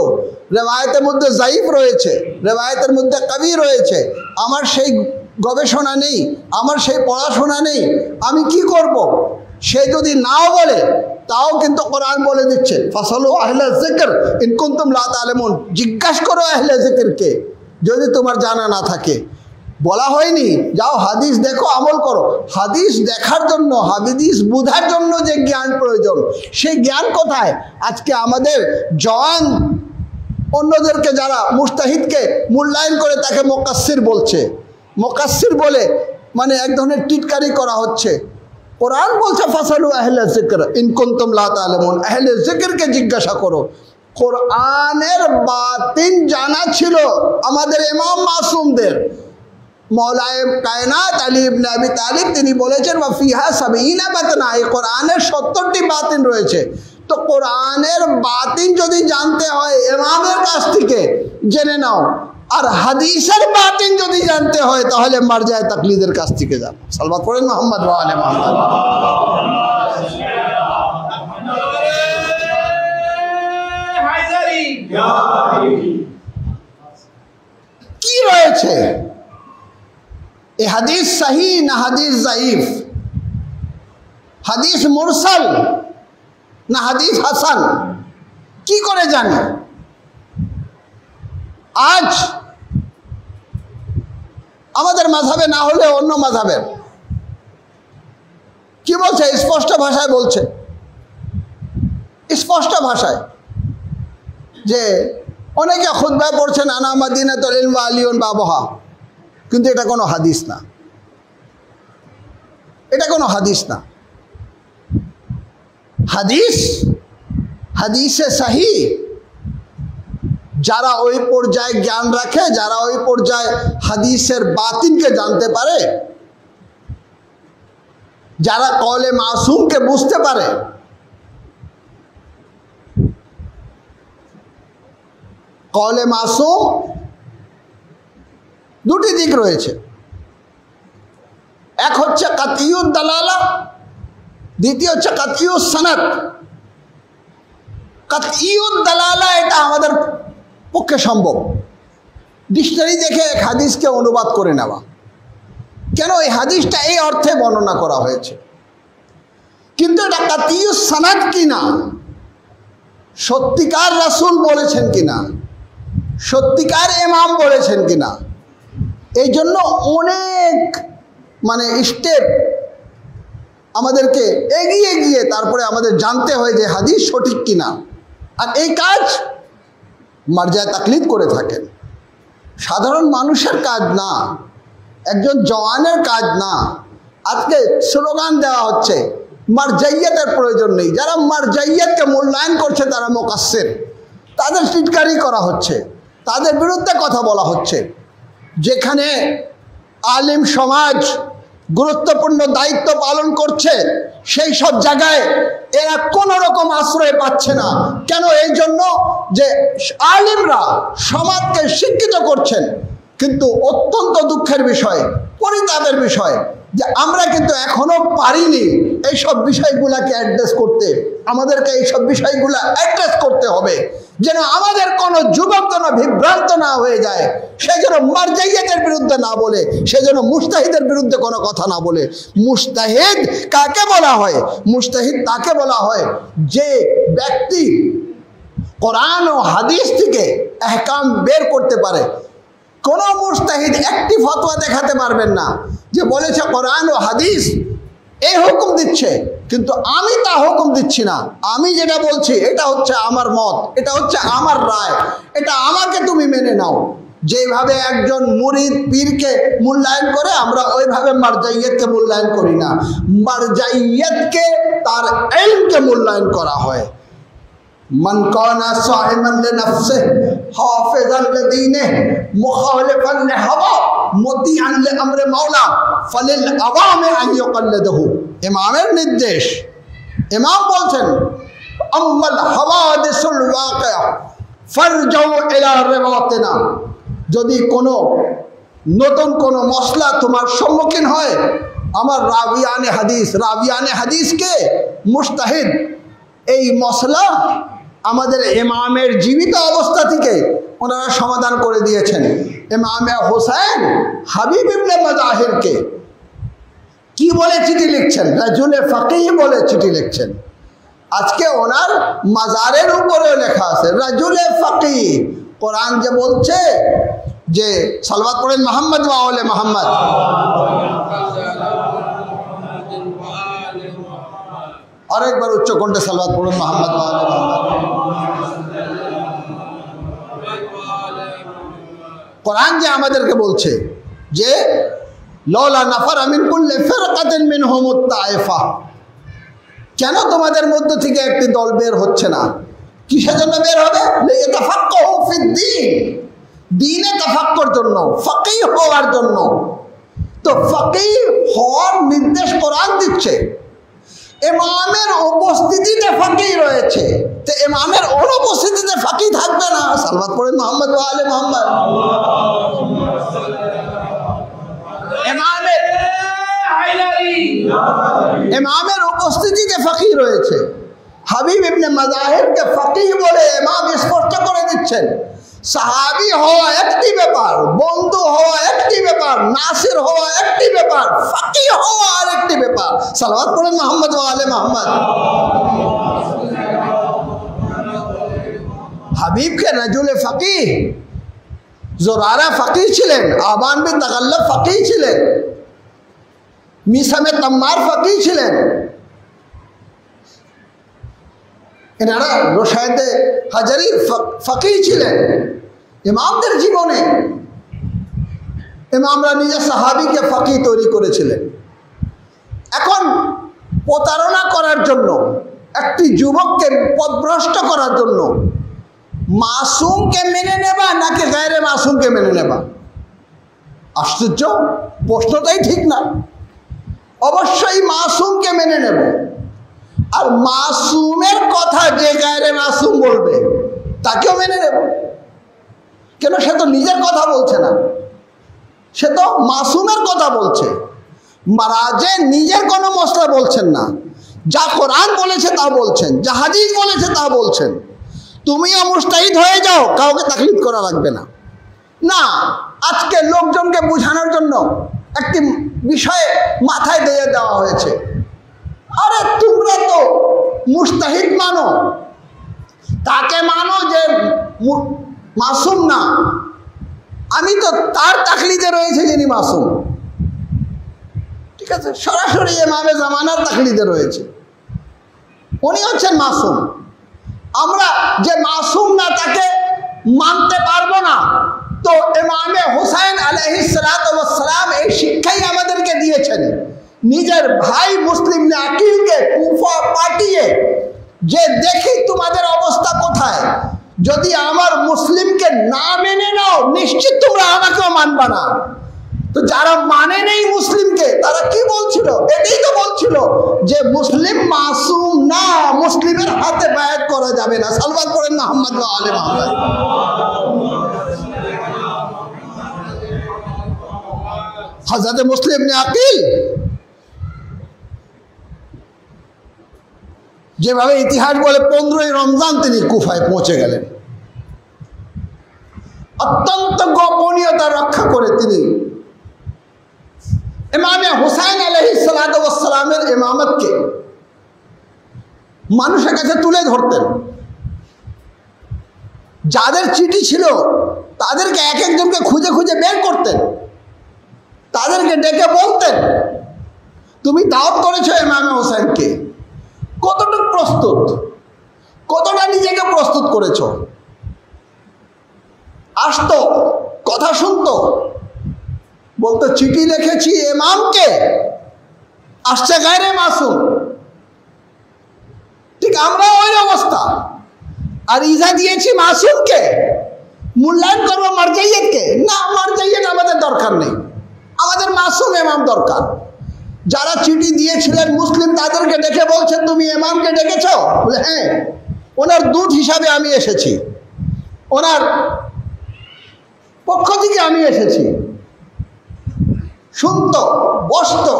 রেওয়ায়েতের মধ্যে জাইফ রয়েছে, রেওয়ায়েতের মধ্যে কবি রয়েছে, আমার সেই গবেষণা নেই, আমার সেই পড়াশোনা নেই, আমি কি করব? সে যদি নাও বলে তাও কিন্তু কোরআন বলে দিচ্ছে ফাসালু আহলে যিকর ইন কুনতুম লা তা'লামুন, জিজ্ঞাসা করো আহলে যিকরকে যদি তোমার জানা না থাকে। বলা হয়নি যাও হাদিস দেখো আমল করো। হাদিস দেখার জন্য, হাদিস বোঝার জন্য যে জ্ঞান প্রয়োজন, সেই জ্ঞান কোথায়? আজকে আমাদের জওয়ান অন্যদেরকে যারা মুস্তাহিদকে মূল্যায়ন করে তাকে মুকাসসির বলছে, মুকাসসির বলে মানে এক ধরনের টিটকারি করা হচ্ছে। কোরআন বলছে ফাসালু আহলে যিকর ইন কুনতুম লা তা'লামুন, আহলে যিকরকে জিজ্ঞাসা করো। কোরআনের বাতিন জানা ছিল আমাদের ইমাম মাসুমদের। মৌলায়ে কায়নাত আলী ইবনে আবি তালিব তিনি বলেছেন ওয়া ফিহা ৭০ বাতনা, এই কোরআনের ৭০টি বাতিন রয়েছে। তো কোরআনের বাতিন যদি জানতে হয় ইমামের কাছ থেকে জেনে নাও, আর হাদিসের বাতিন যদি জানতে হয় তাহলে মারজায়ে তাকলিদের কাছ থেকে জানো। সালওয়াত পড়েন মুহাম্মদ ওয়া আলে মুহাম্মদ। কি রয়েছে? এই হাদিস সহি না হাদিস যায়িফ, হাদিস মুরসাল না হাদিস হাসান, কি করে জানি? আজ আমাদের মাযহাবে না হলে অন্য মাযহাবের কি বলছে? স্পষ্ট ভাষায় বলছে, স্পষ্ট ভাষায় যে অনেকে খুতবায় পড়ছেন আনা মাদিনাতুল ইলম ওয়া আলিয়ুন বাবুহা, কিন্তু এটা কোনো হাদিস না, এটা কোনো হাদিস না। হাদিস, হাদিসে সহি যারা ওই পর্যায়ে জ্ঞান রাখে, যারা ওই পর্যায়ে হাদিসের বাতিনকে জানতে পারে, যারা কওলে মাসুমকে বুঝতে পারে, কওলে মাসুম দুটি দিক রয়েছে, এক হচ্ছে কাতইউদ দালালা, দ্বিতীয় হচ্ছে কাতইউস সনদ। কাতইউদ দালালা এটা আমাদের পক্ষে সম্ভব, ডিকশনারি দেখে এক হাদিসকে অনুবাদ করে নেওয়া, কেন এই হাদিসটা এই অর্থে বর্ণনা করা হয়েছে, কিন্তু এটা কাতইউস সনদ কিনা, সত্যিকার রাসূল বলেছেন কিনা, সত্যিকার ইমাম বলেছেন কিনা, এই জন্য অনেক মানে স্টেপ আমাদেরকে এগিয়ে গিয়ে তারপরে আমাদের জানতে হয় যে হাদিস সঠিক কিনা। আর এই কাজ মারজায়ে তাকলিদ করে থাকেন, সাধারণ মানুষের কাজ না, একজন জওয়ানের কাজ না। আজকে স্লোগান দেওয়া হচ্ছে মারজাইয়াতের প্রয়োজন নেই, যারা মারজাইয়াতকে মূল্যায়ন করছে তারা মুকাসসির, তাদের টিটকারি করা হচ্ছে, তাদের বিরুদ্ধে কথা বলা হচ্ছে। যেখানে আলিম সমাজ গুরুত্বপূর্ণ দায়িত্ব পালন করছে সেই সব জায়গায় এরা কোনো রকম আশ্রয় পাচ্ছে না। কেন? এই জন্য যে আলিমরা সমাজকে শিক্ষিত করছেন, কিন্তু অত্যন্ত দুঃখের বিষয়, পরিতাপের বিষয় যে আমরা কিন্তু এখনো পারিনি এইসব বিষয়গুলোকে অ্যাড্রেস করতে। আমাদেরকে এইসব বিষয়গুলো অ্যাড্রেস করতে হবে যেন আমাদের কোনো যুবক যেন বিভ্রান্ত না হয়ে যায়, সে যেন মারজাইয়াতের বিরুদ্ধে না বলে, সে যেন মুজতাহিদের বিরুদ্ধে কোনো কথা না বলে। মুজতাহিদ কাকে বলা হয়? মুজতাহিদ তাকে বলা হয় যে ব্যক্তি কোরআন ও হাদিস থেকে আহকাম বের করতে পারে। কোনো মুজতাহিদ একটি ফতোয়া দেখাতে পারবেন না যে বলেছে কোরআন ও হাদিস এই হুকুম দিচ্ছে, কিন্তু আমি তা হুকুম দিচ্ছি না, আমি যেটা বলছি এটা হচ্ছে আমার মত, এটা হচ্ছে আমার রায়, এটা আমাকে তুমি মেনে নাও। যেভাবে একজন মুরিদ পীরকে মূল্যায়ন করে আমরা ওইভাবে মারজাইয়াতকে মূল্যায়ন করি না, মারজাইয়াতকে তার ইলমকে মূল্যায়ন করা হয়। মান কানা সাইমান লিনাফসিহি হাফিজান লিদীনিহি মুখালিফান লিহাওয়া মুতিআন লিআমরি মাওলা ফালিল আওয়ামি আন ইউকাল্লিদহু। ইমামের নির্দেশ, ইমাম বলছেন আম্মাল হাওয়াদিসুল ওয়াকিয়া ফারজাউ ইলা রিওয়ায়াতিনা, যদি কোনো নতুন কোনো মসলা তোমার সম্মুখীন হয়, আমার রাবিয়ানে হাদিস, রাবিয়ানে হাদিসকে মুজতাহিদ, এই মসলা আমাদের ইমামের জীবিত অবস্থা থেকে ওনারা সমাধান করে দিয়েছেন। ইমাম হোসেন হাবিব ইবনে মাজাহিরকে কি বলে চিঠি লিখছেন? রাজুলে ফাকিহ বলে চিঠি লিখছেন। আজকে ওনার মাজারের উপরেও লেখা আছে রাজুলে ফাকিহ। কোরআন যে বলছে যে সালাওয়াত পড়েন মুহাম্মদ ওয়া আলে মুহাম্মদ, আরেকবার উচ্চ কণ্ঠে সালাওয়াত পড়ুন মুহাম্মদ ওয়া আলে মুহাম্মদ। কোরআন যে আমাদেরকে বলছে যে লওলা নাফারা মিন কুল্লি ফিরকাতিন মিনহুমুত তায়েফা, কেন তোমাদের মধ্য থেকে একটি দল বের হচ্ছে না? কিসের জন্য বের হবে? লিয়াতাফাক্কাহু ফিদ্দীন, দ্বীনে তাফাক্কুর জন্য, ফাকিহ হওয়ার জন্য। তো ফাকিহ হওয়ার নির্দেশ কোরআন দিচ্ছে। ইমামের উপস্থিতিতে ফাকিহ রয়েছে, তো ইমামের অনুপস্থিতিতে ফাকিহ থাকবে না। সালাওয়াত পড়েন মুহাম্মদ ওয়া আলে মুহাম্মদ। ইমামের উপস্থিতিতে ফাকিহ রয়েছে। হাবিব ইবনে মাজাহিরকে ফাকিহ বলে ইমাম স্পষ্ট করে দিচ্ছেন। সাহাবী হওয়া একটি ব্যাপার, বন্ধু হওয়া একটি ব্যাপার, নাসির হওয়া একটি ব্যাপার, ফাকিহ হওয়া আরেকটি ব্যাপার। সালাওয়াত পড়েন মুহাম্মদ ওয়া আলে মুহাম্মদ। হাবিবকে রাজুলে ফাকিহ, জোরারা ফাকিহ ছিলেন, আবান বিন তাগাল্লাব ফাকিহ ছিলেন, মিসামে তাম্মার ফাকিহ ছিলেন, এনারা রশায়েদে হাজারির ফাকিহ ছিলেন। ইমামদের জীবনে ইমামরা নিজের সাহাবীকে ফাকিহ তৈরি করেছিলেন। এখন প্রতারণা করার জন্য, একটি যুবককে পথভ্রষ্ট করার জন্য মাসুমকে মেনে নেবা নাকি গায়রে মাসুমকে মেনে নেবা? আশ্চর্য, প্রশ্নটাই ঠিক না। অবশ্যই মাসুমকে মেনে নেব। আর মাসুমের কথা যে গায়রে মাসুম বলবে তাকেও মেনে নেব। কেন? সে তো নিজের কথা বলছে না, সে তো মাসুমের কথা বলছে। মারাজে নিজের কোনো মশলা বলছেন না, যা কোরআন বলেছে তা বলছেন, যা হাদিস বলেছে তা বলছেন। তুমিও মুস্তাহিদ হয়ে যাও, কাউকে তাকলিদ করা লাগবে না। না, আজকে লোকজনকে বোঝানোর জন্য একটি বিষয়ে মাথায় দিয়ে দেওয়া হয়েছে। আরে তোমরা তো মুস্তাহিদ মানো, তাকে মানো যে মাসুম না। আমি তো তার তাকলিদে রয়েছে যিনি মাসুম। ঠিক আছে, সরাসরি ইমামে জামানার তাকলিদে রয়েছে, উনি হচ্ছেন মাসুম। আমরা যে মাসুম না তাকে মানতে পারবো না। তো ইমামে হুসাইন আলাইহিস সালাতু ওয়াস সালাম এই শিক্ষাই আমাদেরকে দিয়েছেন। নিজের ভাই মুসলিম ইবনে আকিলকে কুফা পাঠিয়ে যে দেখি তোমাদের অবস্থা কোথায়, যদি আমার মুসলিমকে না মেনে নাও নিশ্চিত তোমরা আমাকেও মানবা না। তো যারা মানে নেই মুসলিমকে তারা কি বলছিল? এটাই তো বলছিল যে মুসলিম মাসুম না, মুসলিমের হাতে বায়াত করা যাবে না। সালাওয়াত পড়েন মুহাম্মদ ওয়া আলে মুহাম্মদ। হযরত মুসলিম ইবনে আকিল যেভাবে ইতিহাস বলে 15ই রমজান তিনি কুফায় পৌঁছে গেলেন। অত্যন্ত গোপনীয়তা রক্ষা করে তিনি ইমামে হুসাইন আলাইহিস সালাতু ওয়াস সালামের ইমামতকে মানুষের কাছে তুলে ধরতেন। যাদের চিঠি ছিল তাদেরকে এক একজনকে খুঁজে খুঁজে বের করতেন, তাদেরকে ডেকে বলতেন তুমি দাওয়াত করেছো ইমামে হুসাইনকে, কতটুকু প্রস্তুত, কতটা নিজেকে প্রস্তুত করেছো। আসতো, কথা শুনতো, বলতো চিঠি লিখেছি ইমামকে, আসছে গায়রে মাসুম। ঠিক আমরা ওই অবস্থা। আর ইজা দিয়েছি মাসুমকে, মূল্যায়ন করবো মারজাইয়তকে না, মারজাইয়ত আমাদের দরকার নেই, আমাদের মাসুম ইমাম দরকার। যারা চিঠি দিয়েছিলেন মুসলিম তাদেরকে ডেকে বলছেন তুমি ইমামকে ডেকেছ? বলে হ্যাঁ, ওনার দূত হিসাবে আমি এসেছি, ওনার পক্ষ থেকে আমি এসেছি। শুনতো, বসতো,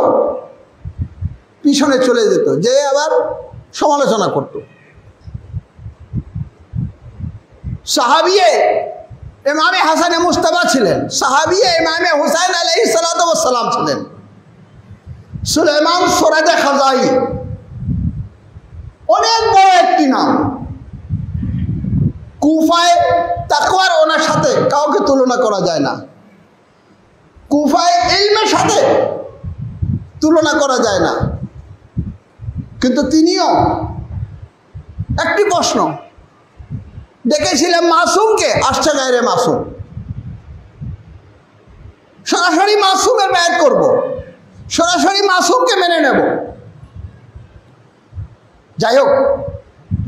পিছনে চলে যেত, যে আবার সমালোচনা করত। সাহাবিয়ে ইমামে হাসানে মুজতবা ছিলেন, সাহাবী ইমামে হুসাইন আলাইহিস সালাতু ওয়াস সালাম ছিলেন। সুলাইমান সুরাদে খাজাই অনেক বড় একটি নাম। কুফায় তাকওয়ার ওনার সাথে কাউকে তুলনা করা যায় না, কুফায় ইলমের সাথে তুলনা করা যায় না। কিন্তু তিনিও একটি প্রশ্ন দেখেছিলেন, মাসুমকে, আসছে গায়রে মাসুম, সরাসরি মাসুমের বায়াত করব, সরাসরি মাসুমকে মেনে নেব। যাই হোক,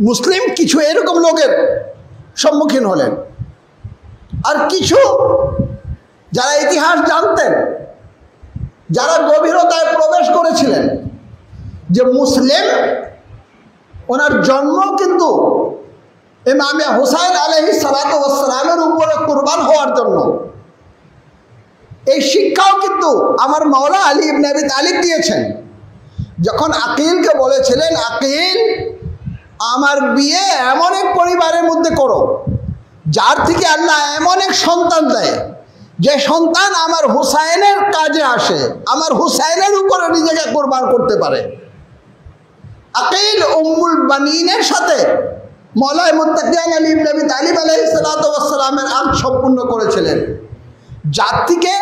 মুসলিম কিছু এরকম লোকের সম্মুখীন হলেন, আর কিছু যারা ইতিহাস জানতেন, যারা গভীরতায় প্রবেশ করেছিলেন যে মুসলিম ওনার জন্ম কিন্তু ইমামে হুসাইন আলাইহিস সালাতু ওয়াস সালামের উপরে কুরবান হওয়ার জন্য। এই শিক্ষাও কিন্তু আমার মাওলা আলী ইবনে আবি তালিব দিয়েছেন। যখন আকিলকে বলেছিলেন, আকিল আমার বিয়ে এমন এক পরিবারের মধ্যে করো যার থেকে আল্লাহ এমন এক সন্তান দেয় যে সন্তান আমার হুসাইনের কাজে আসে, আমার হুসাইনের উপরে নিজেকে কুরবান করতে পারে। আকিল উম্মুল বানিনের সাথে মওলাই মুত্তাকিন আলী ইবনে আবি তালিব আলাইহিস সালাতু ওয়াস সালামের আদ সম্পূর্ণ করেছিলেন, যার থেকে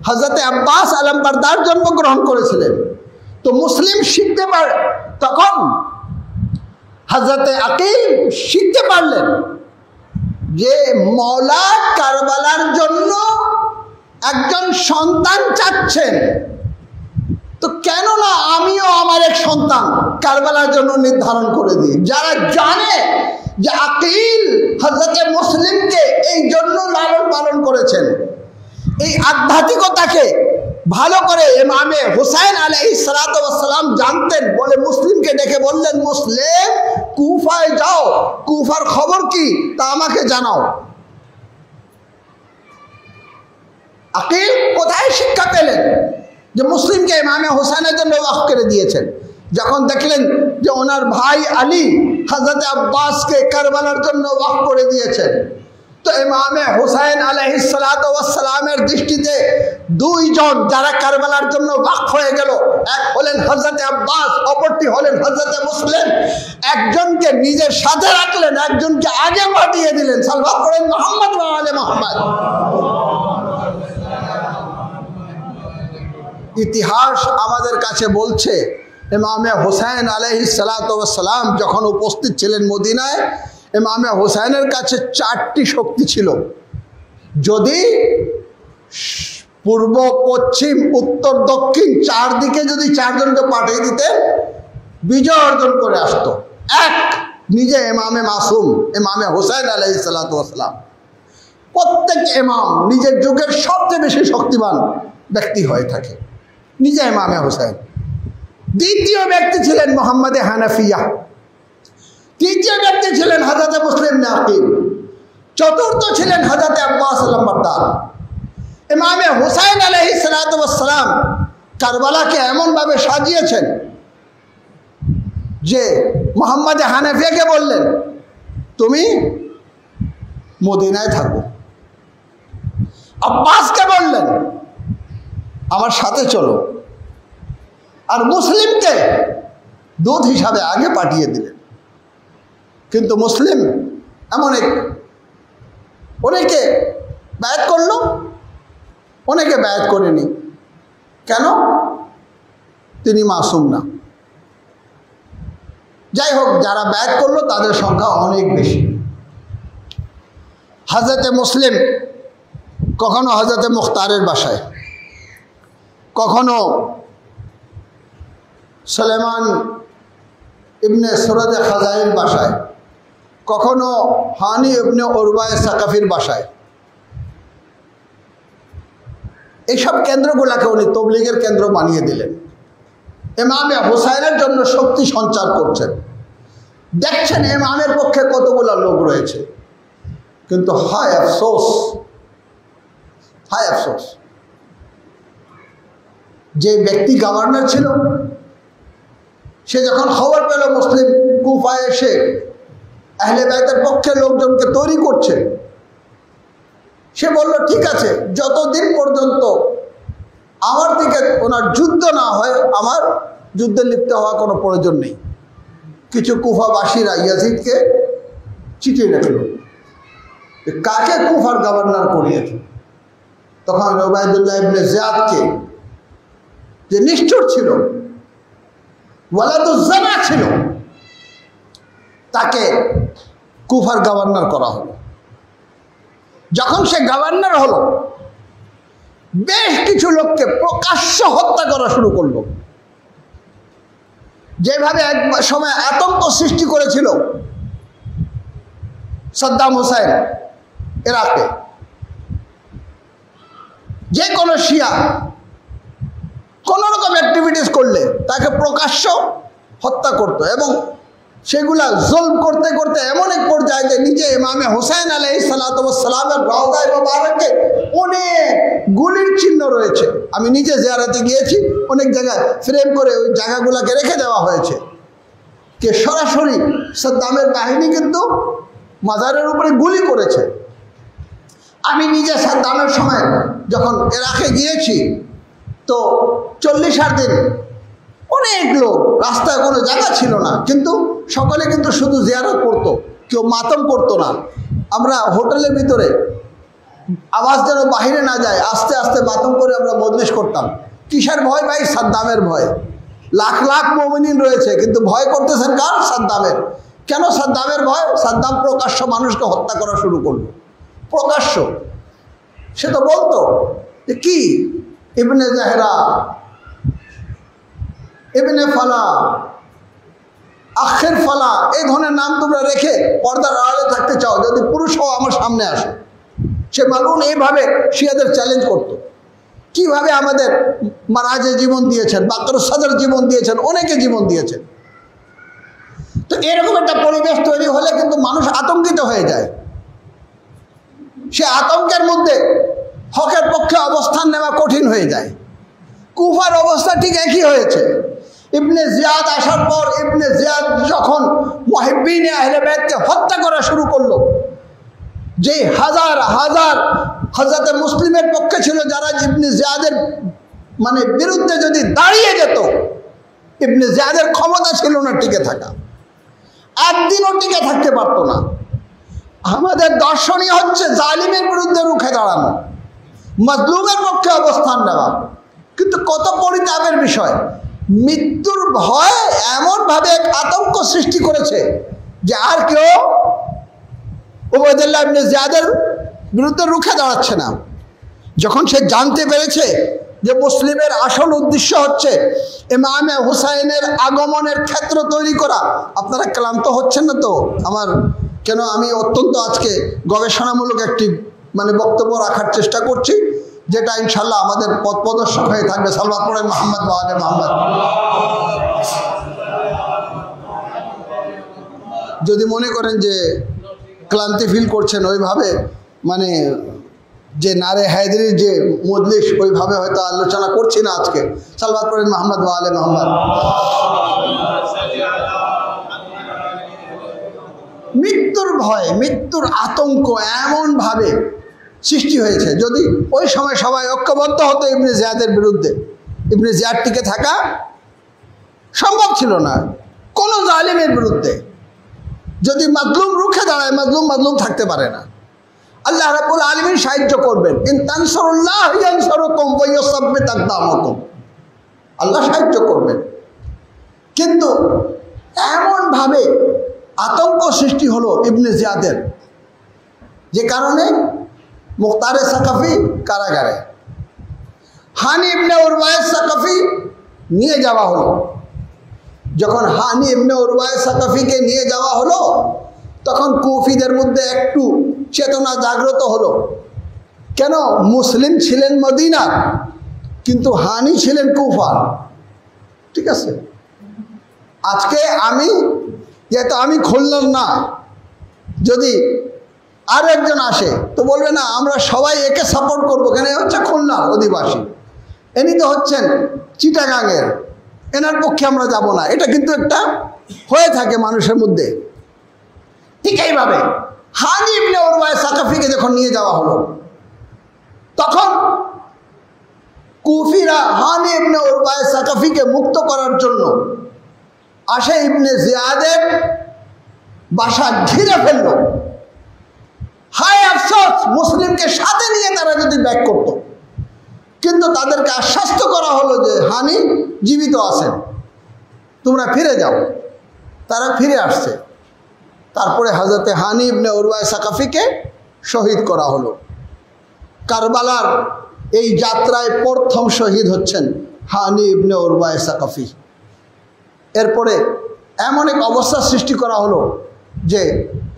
হযরত আব্বাস আলমবরদার জন্মগ্রহণ করেছিলেন। তো মুসলিম শিখতে পারে, তখন হযরত আকিল শিখতে পারলেন যে মওলা কারবালার জন্য একজন সন্তান চাচ্ছেন, তো কেন না আমিও আমার এক সন্তান কারবালার জন্য নির্ধারণ করে দিই। যারা জানে যে আকিল হযরত মুসলিমকে এই জন্য লালন পালন করেছেন, এই আধ্যাত্মিকতাকে ভালো করে ইমামে হুসাইন আলাইহিস সালাতু ওয়াস সালাম জানতেন বলে মুসলিমকে ডেকে বললেন, মুসলিম কুফায় যাও, কুফার খবর কি তা আমাকে জানাও। আকিল কোথায় শিক্ষা পেলেন যে মুসলিমকে ইমামে হুসাইনের জন্য ওয়াকফ করে দিয়েছেন? যখন দেখলেন যে ওনার ভাই আলী হযরত আব্বাসকে কারবালার জন্য ওয়াকফ করে দিয়েছেন, তো ইমামে হুসাইন আলাইহিস সালাতু ওয়াস সালামের দৃষ্টিতে দুইজন যারা কারবালার জন্য ওয়াকফ হয়ে গেল, এক হলেন হযরত আব্বাস, অপরটি হলেন হযরত মুসলিম। একজনকে নিজের সাথে রাখলেন, একজনকে আগে পাঠিয়ে দিলেন। সাল্লাল্লাহু আলাইহি মুহাম্মদ ওয়া আলে মুহাম্মদ। ইতিহাস আমাদের কাছে বলছে ইমামে হুসাইন আলাইহিস সালাতু ওয়াস সালাম যখন উপস্থিত ছিলেন মদিনায়, ইমামে হুসাইনের কাছে 4টি শক্তি ছিল। যদি পূর্ব, পশ্চিম, উত্তর, দক্ষিণ 4 দিকে যদি 4 জনকে পাঠিয়ে দিতেন, বিজয় অর্জন করে আসতো। এক, নিজে ইমামে মাসুম ইমামে হুসাইন আলাইহিস সালাতু ওয়াস সালাম। প্রত্যেক ইমাম নিজের যুগের সবচেয়ে বেশি শক্তিমান ব্যক্তি হয়ে থাকে, নিজে ইমামে হুসাইন। দ্বিতীয় ব্যক্তি ছিলেন মুহাম্মদে হানাফিয়া, তৃতীয় ব্যক্তি ছিলেন হযরত মুসলিম নাকিব, চতুর্থ ছিলেন হযরত আব্বাস আলমবরদার। ইমামে হুসাইন আলাইহিস সালাতু ওয়াস সালাম কারবালাকে এমনভাবে সাজিয়েছেন যে মুহাম্মদে হানাফিয়াকে বললেন, তুমি মদিনায় থাকো। আব্বাসকে বললেন, আমার সাথে চলো। আর মুসলিমকে দূত হিসাবে আগে পাঠিয়ে দিলেন। কিন্তু মুসলিম এমন অনেকে বায়াত করলো, অনেকে বায়াত করেনি। কেন? তিনি মাসুম না। যাই হোক, যারা বায়াত করলো তাদের সংখ্যা অনেক বেশি। হযরতে মুসলিম কখনো হযরতে মুখতারের বাসায়, কখনো সুলাইমান ইবনে সুরাদে খাজাইর বাসায়, কখনো হানি ইবনে উরওয়ায়ে সাকাফির বাসায়, এইসব কেন্দ্রগুলোকে উনি তবলিগের কেন্দ্র বানিয়ে দিলেন। ইমামে হুসাইনের জন্য শক্তি সঞ্চার করছেন। দেখছেন ইমামের পক্ষে কতগুলো লোক রয়েছে, কিন্তু হায় আফসোস, হায় আফসোস, যে ব্যক্তি গভর্নর ছিল সে যখন খবর পেল মুসলিম কুফায় এসে আহলে বাইতের পক্ষে লোকজনকে তৈরি করছে, সে বলল ঠিক আছে, যতদিন পর্যন্ত আমার দিকে ওনার যুদ্ধ না হয় আমার যুদ্ধে লিপ্ত হওয়া কোনো প্রয়োজন নেই। কিছু কুফাবাসীরা ইয়াজিদকে চিঠি রাখল, কাকে কুফার গভর্নর করিয়েছে। তখন উবাইদুল্লাহ ইবনে জিয়াদকে, যে নিষ্ঠুর ছিল, ওয়ালাদুজ্জানা ছিল, তাকে কুফার গভর্নর করা হলো। যখন সে গভর্নর হলো, বেশ কিছু লোককে প্রকাশ্য হত্যা করা শুরু করলো। যেভাবে এক সময় আতঙ্ক সৃষ্টি করেছিল সাদ্দাম হুসাইন ইরাকে, যে কোনো শিয়া কোন রকম অ্যাক্টিভিটিস করলে তাকে প্রকাশ্য হত্যা করত, এবং সেগুলা জুলম করতে করতে এমন এক পর্যায়ে যে নিজে ইমামে হুসাইন আলাইহিস সালাতু ওয়াস সালামের রওজায়ে মুবারাকে অনেক গুলির চিহ্ন রয়েছে। আমি নিজে জিয়ারতে গিয়েছি, অনেক জায়গায় ফ্রেম করে ওই জায়গাগুলোকে রেখে দেওয়া হয়েছে। কে সরাসরি সাদ্দামের বাহিনী কিন্তু মাজারের উপরে গুলি করেছে। আমি নিজে সাদ্দামের সময় যখন ইরাকে গিয়েছি, তো 40 দিন অনেক লোক, রাস্তায় কোনো জায়গা ছিল না, কিন্তু সকলে কিন্তু শুধু জিয়ারত করতো, কেউ মাতম করতো না। আমরা হোটেলের ভিতরে আওয়াজ যেন বাহিরে না যায়, আস্তে আস্তে মাতম করে আমরা মজলিস করতাম। কিসের ভয় ভাই? সাদ্দামের ভয়। লাখ লাখ মুমিনিন রয়েছে, কিন্তু ভয় করতেছেন কার? সাদ্দামের। কেন সাদ্দামের ভয়? সাদ্দাম প্রকাশ্য মানুষকে হত্যা করা শুরু করলো, প্রকাশ্য। সে তো বলতো যে কি ইবনে জাহরা, ইবনে ফালা, আখের ফালা, এই ধরনের নাম তোমরা রেখে পর্দার আড়ালে থাকতে চাও, যদি পুরুষ হও আমার সামনে আসো। সে মালুন এইভাবে শিয়াদের চ্যালেঞ্জ করত। কিভাবে আমাদের মারাজে জীবন দিয়েছেন, বাকর সাদর জীবন দিয়েছেন, অনেকে জীবন দিয়েছেন। তো এরকম একটা পরিবেশ তৈরি হলে কিন্তু মানুষ আতঙ্কিত হয়ে যায়। সে আতঙ্কের মধ্যে হকের পক্ষে অবস্থান নেওয়া কঠিন হয়ে যায়। কুফার অবস্থা ঠিক একই হয়েছে। ইবনে জিয়াদ আসার পর ইবনে জিয়াদ যখন মুহিব্বিনে আহলে বাইতকে হত্যা করা শুরু করলো, যে হাজার হাজার হযরতে মুসলিমের পক্ষে ছিল যারা ইবনে জিয়াদের মানে বিরুদ্ধে যদি দাঁড়িয়ে যেত, ইবনে জিয়াদের ক্ষমতা ছিল না টিকে থাকা, একদিনও টিকে থাকতে পারতো না। আমাদের দর্শনই হচ্ছে জালিমের বিরুদ্ধে রুখে দাঁড়ানো, মাজলুমের পক্ষে অবস্থান নেওয়া। কিন্তু কত পরিতাপের বিষয়, মৃত্যুর ভয় এমনভাবে এক আতঙ্ক সৃষ্টি করেছে যে আর কেউ উবাইদুল্লাহ ইবনে জিয়াদের বিরুদ্ধে রুখে দাঁড়াচ্ছে না। যখন সে জানতে পেরেছে যে মুসলিমের আসল উদ্দেশ্য হচ্ছে ইমামে হুসাইনের আগমনের ক্ষেত্র তৈরি করা। আপনারা ক্লান্ত হচ্ছেন না তো আমার? কেন আমি অত্যন্ত আজকে গবেষণামূলক একটি মানে বক্তব্য রাখার চেষ্টা করছি, যেটা ইনশাল্লাহ আমাদের পথ প্রদর্শক হয়ে থাকবে। সাল্লাল্লাহু আলাইহি মুহাম্মদ ওয়া আলি মুহাম্মদ। যদি মনে করেন যে ক্লান্তি ফিল করছেন, ওইভাবে মানে যে নারে হায়দারির যে মজলিস, ওইভাবে হয়তো আলোচনা করছি না আজকে। সাল্লাল্লাহু আলাইহি মুহাম্মদ ওয়া আলি মুহাম্মদ। মৃত্যুর ভয়, মৃত্যুর আতঙ্ক এমনভাবে সৃষ্টি হয়েছে, যদি ওই সময় সবাই ঐক্যবদ্ধ হতো ইবনে জিয়াদের বিরুদ্ধে, ইবনে জিয়াদ টিকে থাকা সম্ভব ছিল না কোনো জালিমের বিরুদ্ধে। যদি মাজলুম রুখে দাঁড়ায়, মাজলুম থাকতে পারে না। আল্লাহ রাব্বুল আলামিন সাহায্য করবেন, ইন তানসুরুল্লাহ ইয়ানসুরকুম ওয়া ইউসাব্বিত আকদামাকুম। আল্লাহ সাহায্য করবেন। কিন্তু এমনভাবে আতঙ্ক সৃষ্টি হলো ইবনে জিয়াদের, যে কারণে মুখতারে সাকাফি কারাগারে, হানি ইবনে উরওয়ায়ে সাকাফি নিয়ে যাওয়া হলো। যখন হানি ইবনে উরওয়ায়ে সাকাফিকে নিয়ে যাওয়া হলো, তখন কুফিদের মধ্যে একটু চেতনা জাগ্রত হলো। কেন? মুসলিম ছিলেন মদিনার, কিন্তু হানি ছিলেন কুফার। ঠিক আছে, আজকে আমি যেহেতু আমি খুললাম না, যদি আর একজন আসে তো বলবে না আমরা সবাই একে সাপোর্ট করবো, কেন হচ্ছে খুলনার অধিবাসী, এনি তো হচ্ছেন চিটাগাংয়ের, এনার পক্ষে আমরা যাব না। এটা কিন্তু একটা হয়ে থাকে মানুষের মধ্যে। ঠিক এইভাবে হানি ইবনে উরওয়ায়ে সাকাফিকে যখন নিয়ে যাওয়া হলো, তখন কুফিরা হানি ইবনে উরওয়া সাকাফিকে মুক্ত করার জন্য আসে ইবনে জিয়াদের বাসা ঘিরে ফেলল। হায় আফসোস, মুসলিমকে সাথে নিয়ে তারা যদি ব্যাক করত, কিন্তু তাদেরকে আশ্বস্ত করা হলো যে হানি জীবিত আছেন, তোমরা ফিরে যাও। তারা ফিরে আসছে। তারপরে হযরতে হানি ইবনে উরওয়া সাকাফিকে শহীদ করা হলো। কারবালার এই যাত্রায় প্রথম শহীদ হচ্ছেন হানি ইবনে উরওয়া সাকাফি। এরপরে এমন এক অবস্থার সৃষ্টি করা হলো যে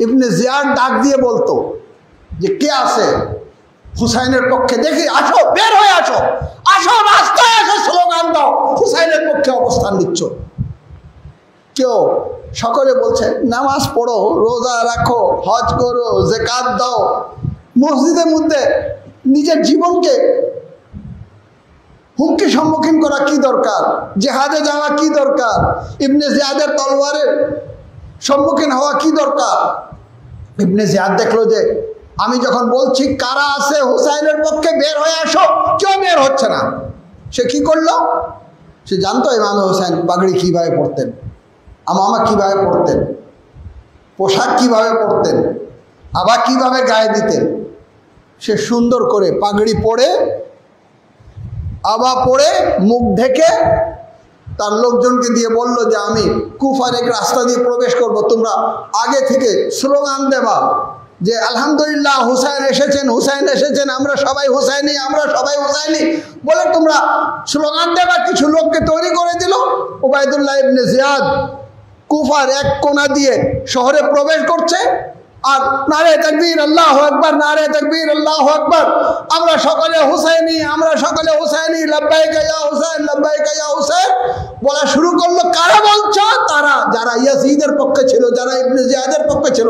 ইবনে জিয়াদ ডাক দিয়ে বলতো যে কে আছে হুসাইনের পক্ষে, দেখি আসো, বের হয়ে আসো, আসো রাস্তায় আসো, স্লোগান দাও, হুসাইনের পক্ষে অবস্থান নিচ্ছ। কেউ সকলে বলছে নামাজ পড়ো, রোজা রাখো, হজ করো, যাকাত দাও। মসজিদের মধ্যে নিজের জীবনকে হুমকি সম্মুখীন করা কি দরকার, জিহাদে যাওয়া কি দরকার, ইবনে জিয়াদের তলোয়ারের সম্মুখীন হওয়া কি দরকার। ইবনে জিয়াদ দেখলো যে আমি যখন বলছি কারা আছে হুসাইনের পক্ষে বের হয়ে আসো, কেউ বের হচ্ছে না। সে কি করলো? সে জানতো ইমাম হুসাইন পাগড়ি কিভাবে পরতেন, আমামা কিভাবে পরতেন, পোশাক কিভাবে পরতেন, আবা কিভাবে গায়ে দিতেন। সে সুন্দর করে পাগড়ি পরে, আবা পরে, মুখ ঢেকে তার লোকজনকে দিয়ে বলল যে আমি কুফার এক রাস্তা দিয়ে প্রবেশ করব, তোমরা আগে থেকে স্লোগান দেবা যে আলহামদুলিল্লাহ হুসাইন এসেছেন, হুসাইন এসেছেন, আমরা সবাই হুসাইনি, আমরা সবাই হুসাইনি বলে তোমরা স্লোগান দেবা। কিছু লোককে তৈরি করে দিল। উবাইদুল্লাহ ইবনে জিয়াদ কুফার এক কোণা দিয়ে শহরে প্রবেশ করছে আর নারে তাকবীর আল্লাহু আকবার, নারে তাকবীর আল্লাহু আকবার, আমরা সকলে হুসাইনি, আমরা সকলে হুসাইনি, লাব্বাইকা ইয়া হুসাইন, লাব্বাইকা ইয়া হুসাইন বলা শুরু করলো। কারা বলছো? তারা যারা ইয়াজিদের পক্ষে ছিল, যারা ইবনে জিয়াদের পক্ষে ছিল।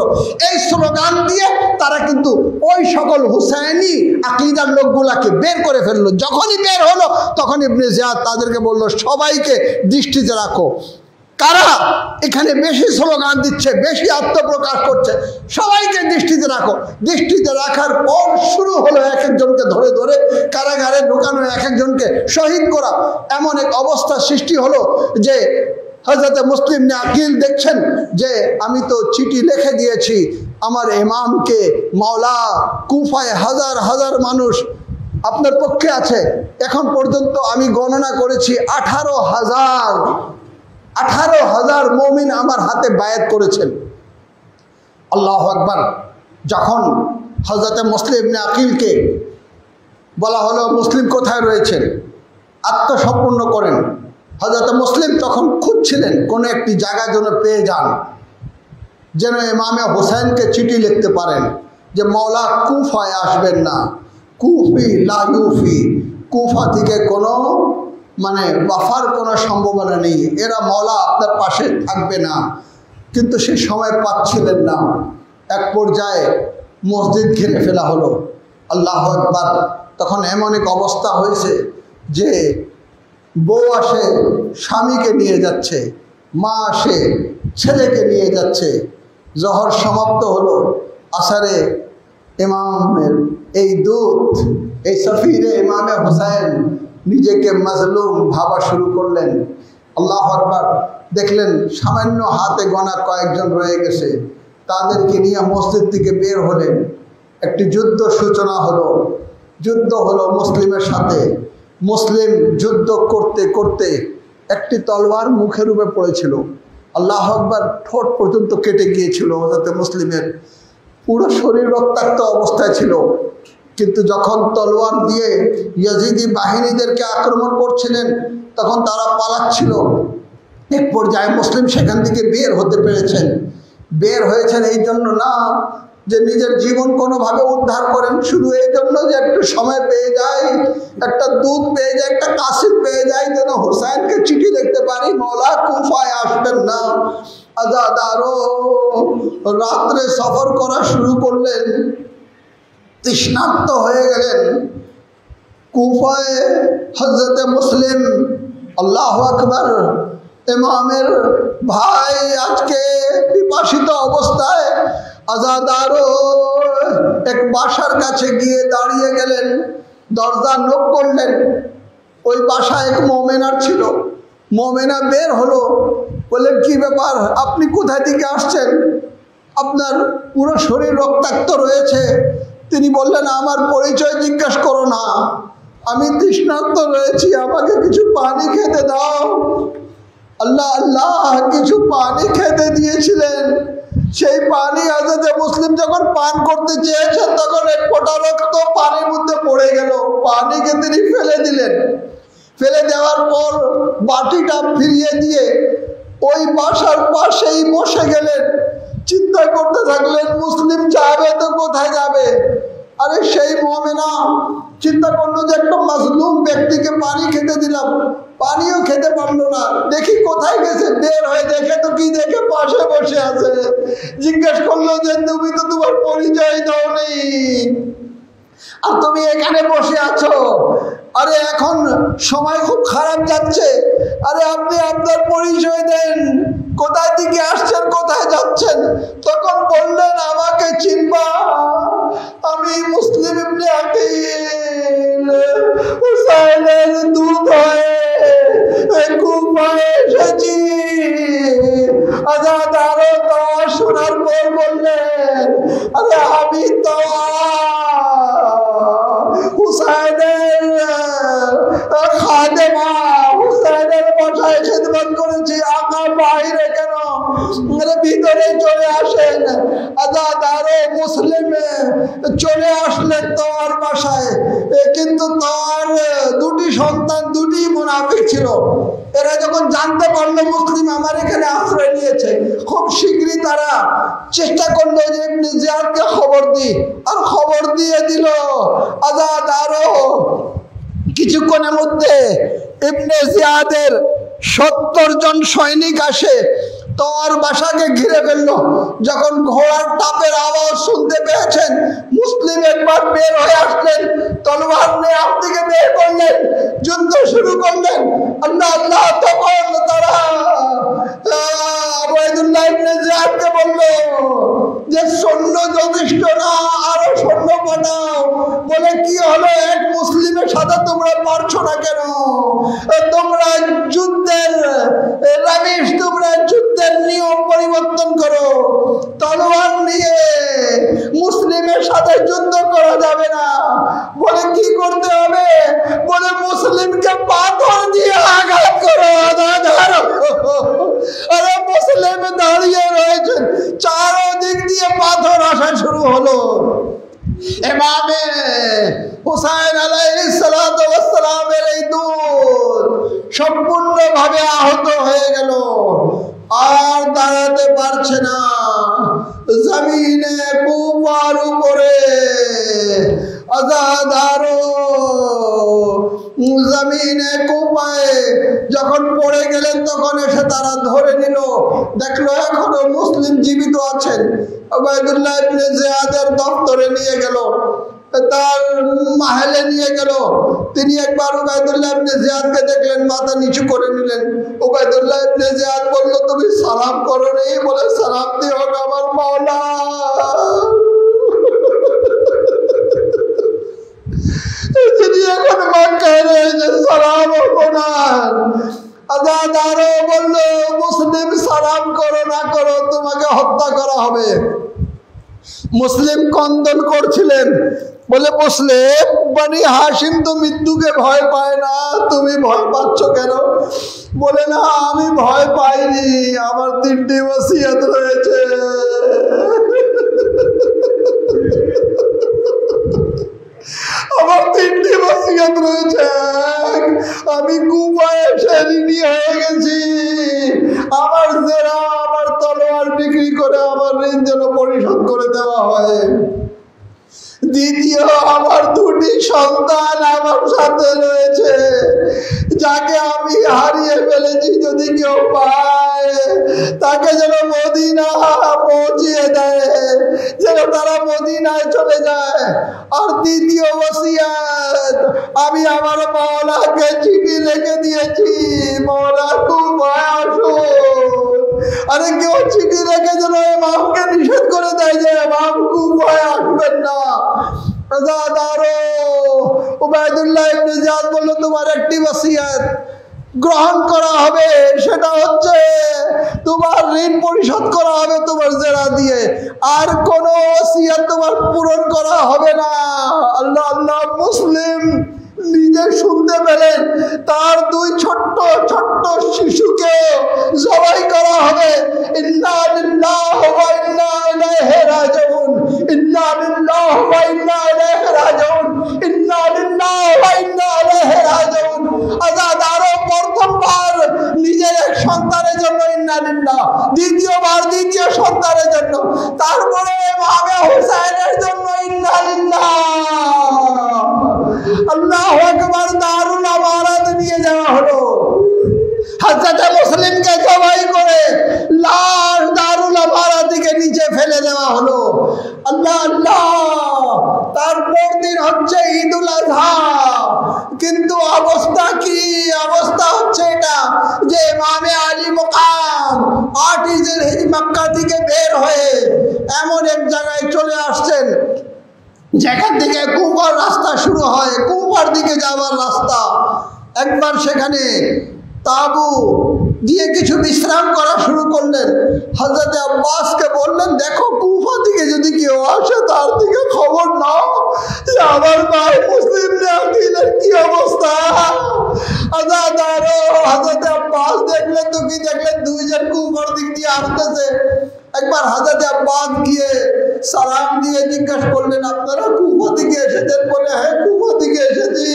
এই স্লোগান দিয়ে তারা কিন্তু ওই সকল হুসাইনি আকীদার লোকগুলাকে বের করে ফেললো। যখনই বের হলো তখন ইবনে জিয়াদ তাদেরকে বলল সবাইকে দৃষ্টিতে রাখো, কারা এখানে বেশি স্লোগান দিচ্ছে, বেশি আত্মপ্রকাশ করছে, সবাইকে দৃষ্টিতে রাখো। দৃষ্টিতে রাখার পর শুরু হলো এক একজনকে ধরে ধরে কারাগারে ঢোকানো, এক একজনকে শহীদ করা। এমন এক অবস্থা সৃষ্টি হলো যে হযরতে মুসলিম ইবনে আকিল দেখছেন যে আমি তো চিঠি লিখে দিয়েছি আমার ইমামকে, মাওলা কুফায় হাজার হাজার মানুষ আপনার পক্ষে আছে। এখন পর্যন্ত আমি গণনা করেছি 18,000 মুমিন আমার হাতে বায়াত করেছেন। আল্লাহু আকবার। যখন হযরতে মুসলিম ইবনে আকিলকে বলা হলো মুসলিম কোথায় রয়েছেন, আত্মসম্পন্ন করেন, হযরতে মুসলিম তখন খুঁজছিলেন কোন একটি জায়গা যেন পেয়ে যান, যেন ইমামে হোসেনকে চিঠি লিখতে পারেন যে মাওলা কুফায় আসবেন না, কুফি লা ইউফি, কুফা থেকে কোনো ওয়াফার কোনো সম্ভাবনা নেই, এরা মাওলা আপনার পাশে থাকবে না। কিন্তু সে সময় পাচ্ছিলেন না। এক পর্যায়ে মসজিদ ঘিরে ফেলা হলো। আল্লাহু আকবার। তখন এমন এক অবস্থা হয়েছে যে বউ আসে স্বামীকে নিয়ে যাচ্ছে, মা আসে ছেলেকে নিয়ে যাচ্ছে। জহর সমাপ্ত হলো, আসরে ইমামের এই দূত, এই সফিরে ইমামে হোসেন নিজেকে মাজলুম ভাবা শুরু করলেন। আল্লাহু আকবার। দেখলেন সামান্য হাতে গোনা কয়েকজন রয়ে গেছে, তাদেরকে নিয়ে মসজিদ থেকে বের হলেন। একটি যুদ্ধ সূচনা হলো, যুদ্ধ হলো মুসলিমের সাথে। মুসলিম যুদ্ধ করতে করতে একটি তলোয়ার মুখের উপরে পড়েছিল। আল্লাহু আকবার। ঠোঁট পর্যন্ত কেটে গিয়েছিল হযরত মুসলিমের, পুরো শরীর রক্তাক্ত অবস্থায় ছিল। কিন্তু যখন তলোয়ার দিয়ে ইয়াজিদি বাহিনীদেরকে আক্রমণ করছিলেন তখন তারা পালাচ্ছিল। এক পর্যায়ে মুসলিম সেখান থেকে বের হতে পেরেছেন। বের হয়েছেন এই জন্য না যে নিজের জীবন কোনোভাবে উদ্ধার করেন, শুধু এই জন্য যে একটু সময় পেয়ে যায়, একটা দুধ পেয়ে যায়, একটা কাসিদ পেয়ে যায়, যেন হুসাইনকে চিঠি লিখতে পারি মাওলা কুফায় আসবেন না। আজাদারও রাত্রে সফর করা শুরু করলেন, তৃষ্ণার্ত হয়ে গেলেন। কুফায় হযরতে মুসলিম, আল্লাহু আকবার, ইমামের ভাই আজকে পিপাসিত অবস্থায় আজাদারও এক বাসার কাছে গিয়ে দাঁড়িয়ে গেলেন। দরজা নক করলেন। ওই বাসায় এক মোমেনার ছিল। মোমেনা বের হলো, বললেন কি ব্যাপার, আপনি কোথা থেকে আসছেন, আপনার পুরো শরীর রক্তাক্ত রয়েছে। তিনি বললেন আমার পরিচয় জিজ্ঞাসা করো না, আমি তৃষ্ণার্ত রয়েছি, আমাকে কিছু পানি খেতে দাও। আল্লাহ আল্লাহ, কিছু পানি খেতে দিয়েছিলেন। সেই পানি হযরত মুসলিম যখন পান করতে চেয়েছেন তখন এক ফোঁটা রক্ত পানির মধ্যে পড়ে গেল। পানিকে তিনি ফেলে দিলেন। ফেলে দেওয়ার পর বাটিটা ফিরিয়ে দিয়ে ওই বাসার পাশেই বসে গেলেন। চিন্তা করতে থাকলেন মুসলিম যাবে তো কোথায় যাবে। আরে সেই মুমিনা চিন্তা করলো যে একটা মাজলুম ব্যক্তিকে পানি খেতে দিলাম, পানিও খেতে পারলো না, দেখি কোথায় গেছে। বের হয়ে দেখে তো কি দেখে পাশে বসে আছে। জিজ্ঞেস করলো যে তুমি তো তোমার পরিচয় দাওনি আর তুমি এখানে বসে আছো। আরে এখন সময় খুব খারাপ যাচ্ছে, আরে আপনি আপনার পরিচয় দেন, কোথায় থেকে আসছেন, কোথায় যাচ্ছেন। তখন বললেন আমাকে চিনবা, আমি মুসলিম ইবনে আকিল হুসাইনের দুধ হয়ে কুফায় এসেছি। আজাদ আরো তো শোনার পর বললেন আরে আমি তো হুসাইনের খাদেমা, হুসাইনের বাসায় খিদমত করেছি। আকা বাইরে কেন, ভিতরে চলে আসেন। আজাদ আরো মুসলিমে চলে আসলেন তোমার বাসায়, কিন্তু তোমার দুটি সন্তান, দুটি মুনাফিক ছিল। এরা যখন জানতে পারলো মুসলিম আমার এখানে আশ্রয় নিয়েছে, খুব শীঘ্রই তারা চেষ্টা করলো যে ইবনে জিয়াদকে খবর দি, আর খবর দিয়ে দিল। আজাদ আরো কিছুক্ষণের মধ্যে ইবনে জিয়াদের 70 জন সৈনিক আসে, তোর বাসাকে ঘিরে ফেললো। যখন ঘোড়ার টাপের আওয়াজ শুনতে পেয়েছেন মুসলিম একবার বের হয়ে আসলেন, তলোয়ার নিয়ে আপদিকে বের করলেন, যুদ্ধ শুরু করলেন। আল্লাহ আল্লাহ, তখন তারা উবাইদুল্লাহ ইবনে জিয়াদকে বলল যে সৈন্য যথেষ্ট না, আরো সৈন্য পাঠাও। বলে কি হলো, এক মুসলিমের সাথে তোমরা পারছো না কেন? তোমরা যুদ্ধের রামিশ, তোমরা যুদ্ধের নিয়ম পরিবর্তন করো। তলোয়ার নিয়ে মুসলিমের সাথে যুদ্ধ করা যাবে না। বলে কি করতে হবে? বলে মুসলিমকে পাথর দিয়ে আঘাত করো। আরে মুসলিম দাঁড়িয়ে রয়েছে, চারদিক দিয়ে পাথর আসা শুরু হলো। ইমামে হুসাইন আলাইহিস সালাতু ওয়াস সালামের এই দূত সম্পূর্ণভাবে আহত হয়ে গেল, আর দাঁড়াতে পারছে না। জমিনে কুফার উপরে আজাদ আরো জমিনে কুফায় যখন পড়ে গেলেন তখন এসে তারা ধরে নিল, দেখলো এখনো মুসলিম জীবিত আছেন। উবাইদুল্লাহ ইবনে জিয়াদের দপ্তরে নিয়ে গেল, তার মাহলে নিয়ে গেল। তিনি একবার উবাইদুল্লাহ ইবনে জিয়াদকে দেখলেন, মাথা নিচু করে নিলেন। উবাইদুল্লাহ ইবনে জিয়াদ বলল তুমি সালাম করো নি? বলে সালাম দিও না আমার মাওলা। তিনি এখন মক্কায় রয়েছে, সালাম হবো না। আজাদ আরো বলল মুসলিম সালাম করো না করো তোমাকে হত্যা করা হবে। মুসলিম কন্দন করছিলেন, বলে মুসলিম বনি হাশিম তো মৃত্যুকে ভয় পায় না, তুমি ভয় পাচ্ছ কেন? বলে না আমি ভয় পাইনি, আমার 3টি ওসিয়ত রয়েছে। আমার 3টি ওসিয়ত রয়েছে। আমি কুফায় এসে ঋণী হয়ে গেছি, আমার জেরা, আমার তলোয়ার বিক্রি করে আমার ঋণ যেন পরিশোধ করে দেওয়া হয়। দ্বিতীয়, আমার 2টি সন্তান আমার সাথে রয়েছে, যাকে আমি হারিয়ে ফেলেছি। যদি কেউ পায় তাকে যেন মদিনা পৌঁছিয়ে দেয়, যেন তারা মদিনায় চলে যায়। আর তৃতীয় ওসিয়ত, আমি আমার মাওলাকে চিঠি লিখে দিয়েছি, মাওলা কুফায় আসুন। আরে কেউ চিঠি রেখে যেন ইমামকে নিষেধ করে দেয় যে ইমাম কুফায় আসবেন না। আযাদারো উবাইদুল্লাহ ইবনে জিয়াদ বলল তোমার একটি ওসিয়ত গ্রহণ করা হবে, সেটা হচ্ছে তোমার ঋণ পরিশোধ করা হবে তোমার জেরা দিয়ে, আর কোনো ওসিয়ত তোমার পূরণ করা হবে না। আল্লাহ আল্লাহ মুসলিম নিজে শুনতে পেলেন তার দুই ছোট্ট ছোট্ট শিশুকে জবাই করা হবে। ইন্না লিল্লাহি ওয়া ইন্না ইলাইহি রাজিউন, ইন্না লিল্লাহি ওয়া ইন্না ইলাইহি রাজিউন, ইন্না লিল্লাহি ওয়া ইন্না ইলাইহি রাজিউন। আযাদারও প্রথমবার নিজের এক সন্তানের জন্য ইন্না লিল্লাহ, দ্বিতীয়বার দ্বিতীয় সন্তানের জন্য, তারপরে ইমাম হুসাইনের জন্য ইন্না লিল্লাহ। আল্লাহু আকবার। দারুল আমারাত নিয়ে যাওয়া হলো, হযরত মুসলিমকে জবাই করে লাশ দারুল আমারাত থেকে নিচে ফেলে দেওয়া হলো। আল্লাহ আল্লাহ। তারপর দিন হচ্ছে ঈদুল আযহা, কিন্তু অবস্থা কি? অবস্থা হচ্ছে এটা যে ইমামে আলী মুকাম 8 জিলহিজ মক্কা থেকে বের হয়ে এমন এক জায়গায় চলে আসছেন যেখান থেকে কুফার রাস্তা শুরু হয়, কুফার দিকে যাওয়ার রাস্তা। একবার সেখানে তাবু দিয়ে কিছু বিশ্রাম করা শুরু করলেন। হযরত আব্বাসকে বললেন, দেখো কুফা থেকে যদি কেউ আসে তার দিকে খবর নাও যে আমার ভাই মুসলিম আকিলের কি অবস্থা। আযাদারো হযরত আব্বাস দেখলেন তো কি দেখলেন, দুইজন কুফার দিক দিয়ে আসতেছে। একবার হযরত আব্বাস গিয়ে সালাম দিয়ে জিজ্ঞাসা করলেন, আপনারা কুফা থেকে এসেছেন? বলে হ্যাঁ কুফা থেকে এসেছি।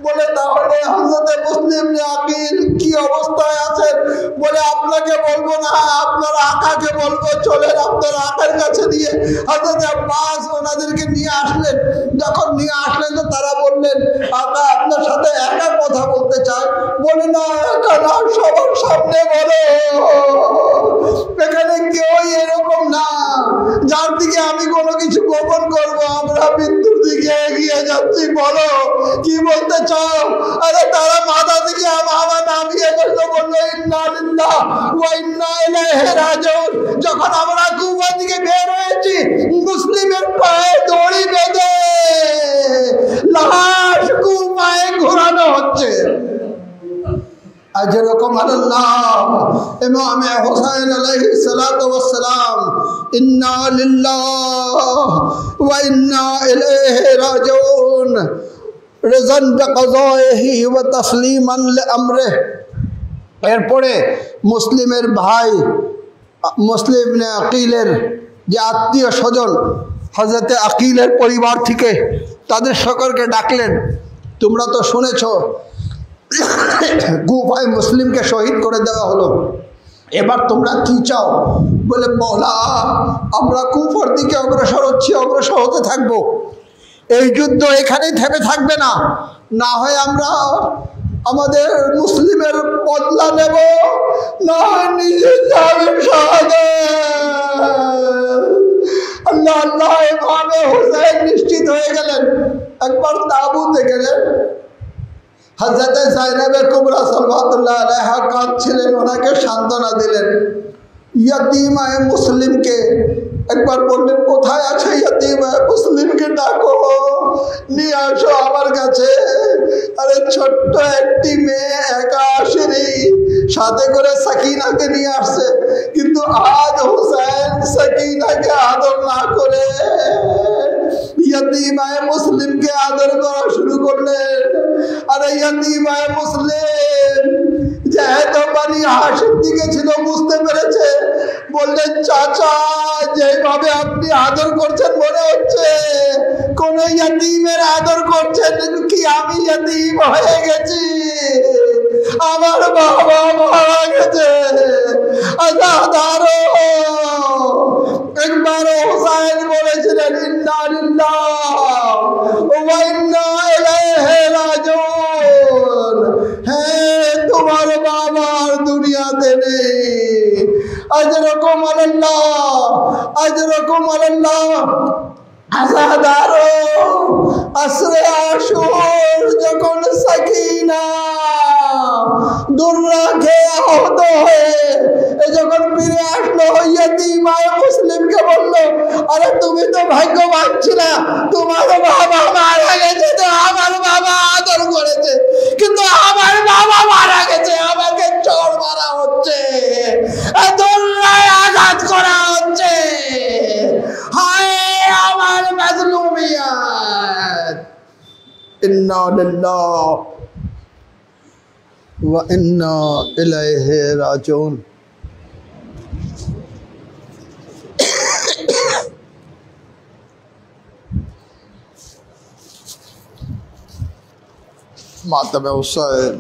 বলে তাহলে হযরত মুসলিম আকিল কি অবস্থায় আছেন? বলে আপনাকে বলবো না, আপনার আকাকে বলবো, চলেন আপনার আকার কাছে দিয়ে। হযরত আব্বাস ওনাদেরকে নিয়ে আসলেন। যখন নিয়ে আসলেন তো তারা বললেন, আকা আপনার সাথে একা কথা বলতে চায়। বলে না, একা না, সবার সামনে বলো। এখানে কেউই এরকম না যার দিকে আমি কোনো কিছু গোপন করবো। আমরা মৃত্যুর দিকে এগিয়ে যাচ্ছি, বলো কি বলতে চাও? আরে তারা মাথা থেকে আমার নামিয়ে বললো, বললো ইন্না লিল্লাহি ওয়া ইন্না ইলাইহি রাজিউন। যখন আমরা কুফা থেকে বের হয়েছি, মুসলিমের পায়ে দড়ি বেঁধে লাশ কুফায় ঘোরানো হচ্ছে। আজরকুম আল্লাহ ইমাম হুসাইন আলাইহিস সালাতু ওয়াস সালাম, ইন্না লিল্লাহি ওয়া ইন্না ইলাইহি রাজিউন, রিজান বিকাযাইহি ওয়া তাসলিমান লিআমরিহি। এরপরে মুসলিমের ভাই মুসলিম ইবনে আকিলের যে আত্মীয় স্বজন হযরত আকিলের পরিবার থেকে তাদের সকলকে ডাকলেন। তোমরা তো শুনেছো কুফায় মুসলিমকে শহীদ করে দেওয়া হলো, এবার তোমরা কি চাও? বলে মওলা আমরা কুফার দিকে অগ্রসর হচ্ছি, অগ্রসর হতে থাকবো। এই যুদ্ধ এখানেই থেমে থাকবে না, না হয় আমরা আমাদের মুসলিমের বদলা নেব, না হয় নিজে যাবেন শাহাদাত। আল্লাহ আল্লাহ। ইমামে হুসাইন নিশ্চিত হয়ে গেলেন। একবার তাবুতে গেলেন, হযরত যায়েনবে কুবরা সাল্লাল্লাহু আলাইহা কাঁদছিলেন, ওনাকে সান্ত্বনা দিলেন। ইয়াতীমায়ে মুসলিমকে একবার বললেন, কোথায় আছে ইয়াতীমায়ে মুসলিমকে ডাকো, নিয়ে আসো আমার কাছে। আরে ছোট্ট একটি মেয়ে একা আসেনি, সাথে করে সাকিনাকে নিয়ে আসছে। কিন্তু আজ হুসাইন সাকিনাকে আদর না করে ইয়াতীমায়ে মুসলিমকে আদর করা শুরু করলেন। আরে ইয়াতীমায়ে মুসলিম যেহেতু বানি হাশিম দিকে ছিল, বুঝতে পেরেছে। বললেন, চাচা যেভাবে আপনি আদর করছেন মনে হচ্ছে কোন ইয়াতীমের আদর করছেন কি আমি ইয়াতীম হয়ে গেছি, আমার বাবা মারা গেছে। আযাদারো একবার হুসাইন বলেছিলেন, ইন্না লিল্লাহি ওয়া ইন্না ইলাইহি রাজিউন। হ্যাঁ তোমার বাবার দুনিয়াতে নেই। আজরকুম আল্লাহ, আজরকুম আল্লাহ। আযাদারো আসরে আশুর যখন সাকিনা দুর্রাগে আহত হয়ে যখন ফিরে আসলো, ইয়াতীমায়ে মুসলিমকে বলল, আরে তুমি তো ভাগ্যবান ছিলা, তোমার বাবা इन्ना लिल्लाह व इन्ना इलैहि राजिऊन। मातम हुसैन।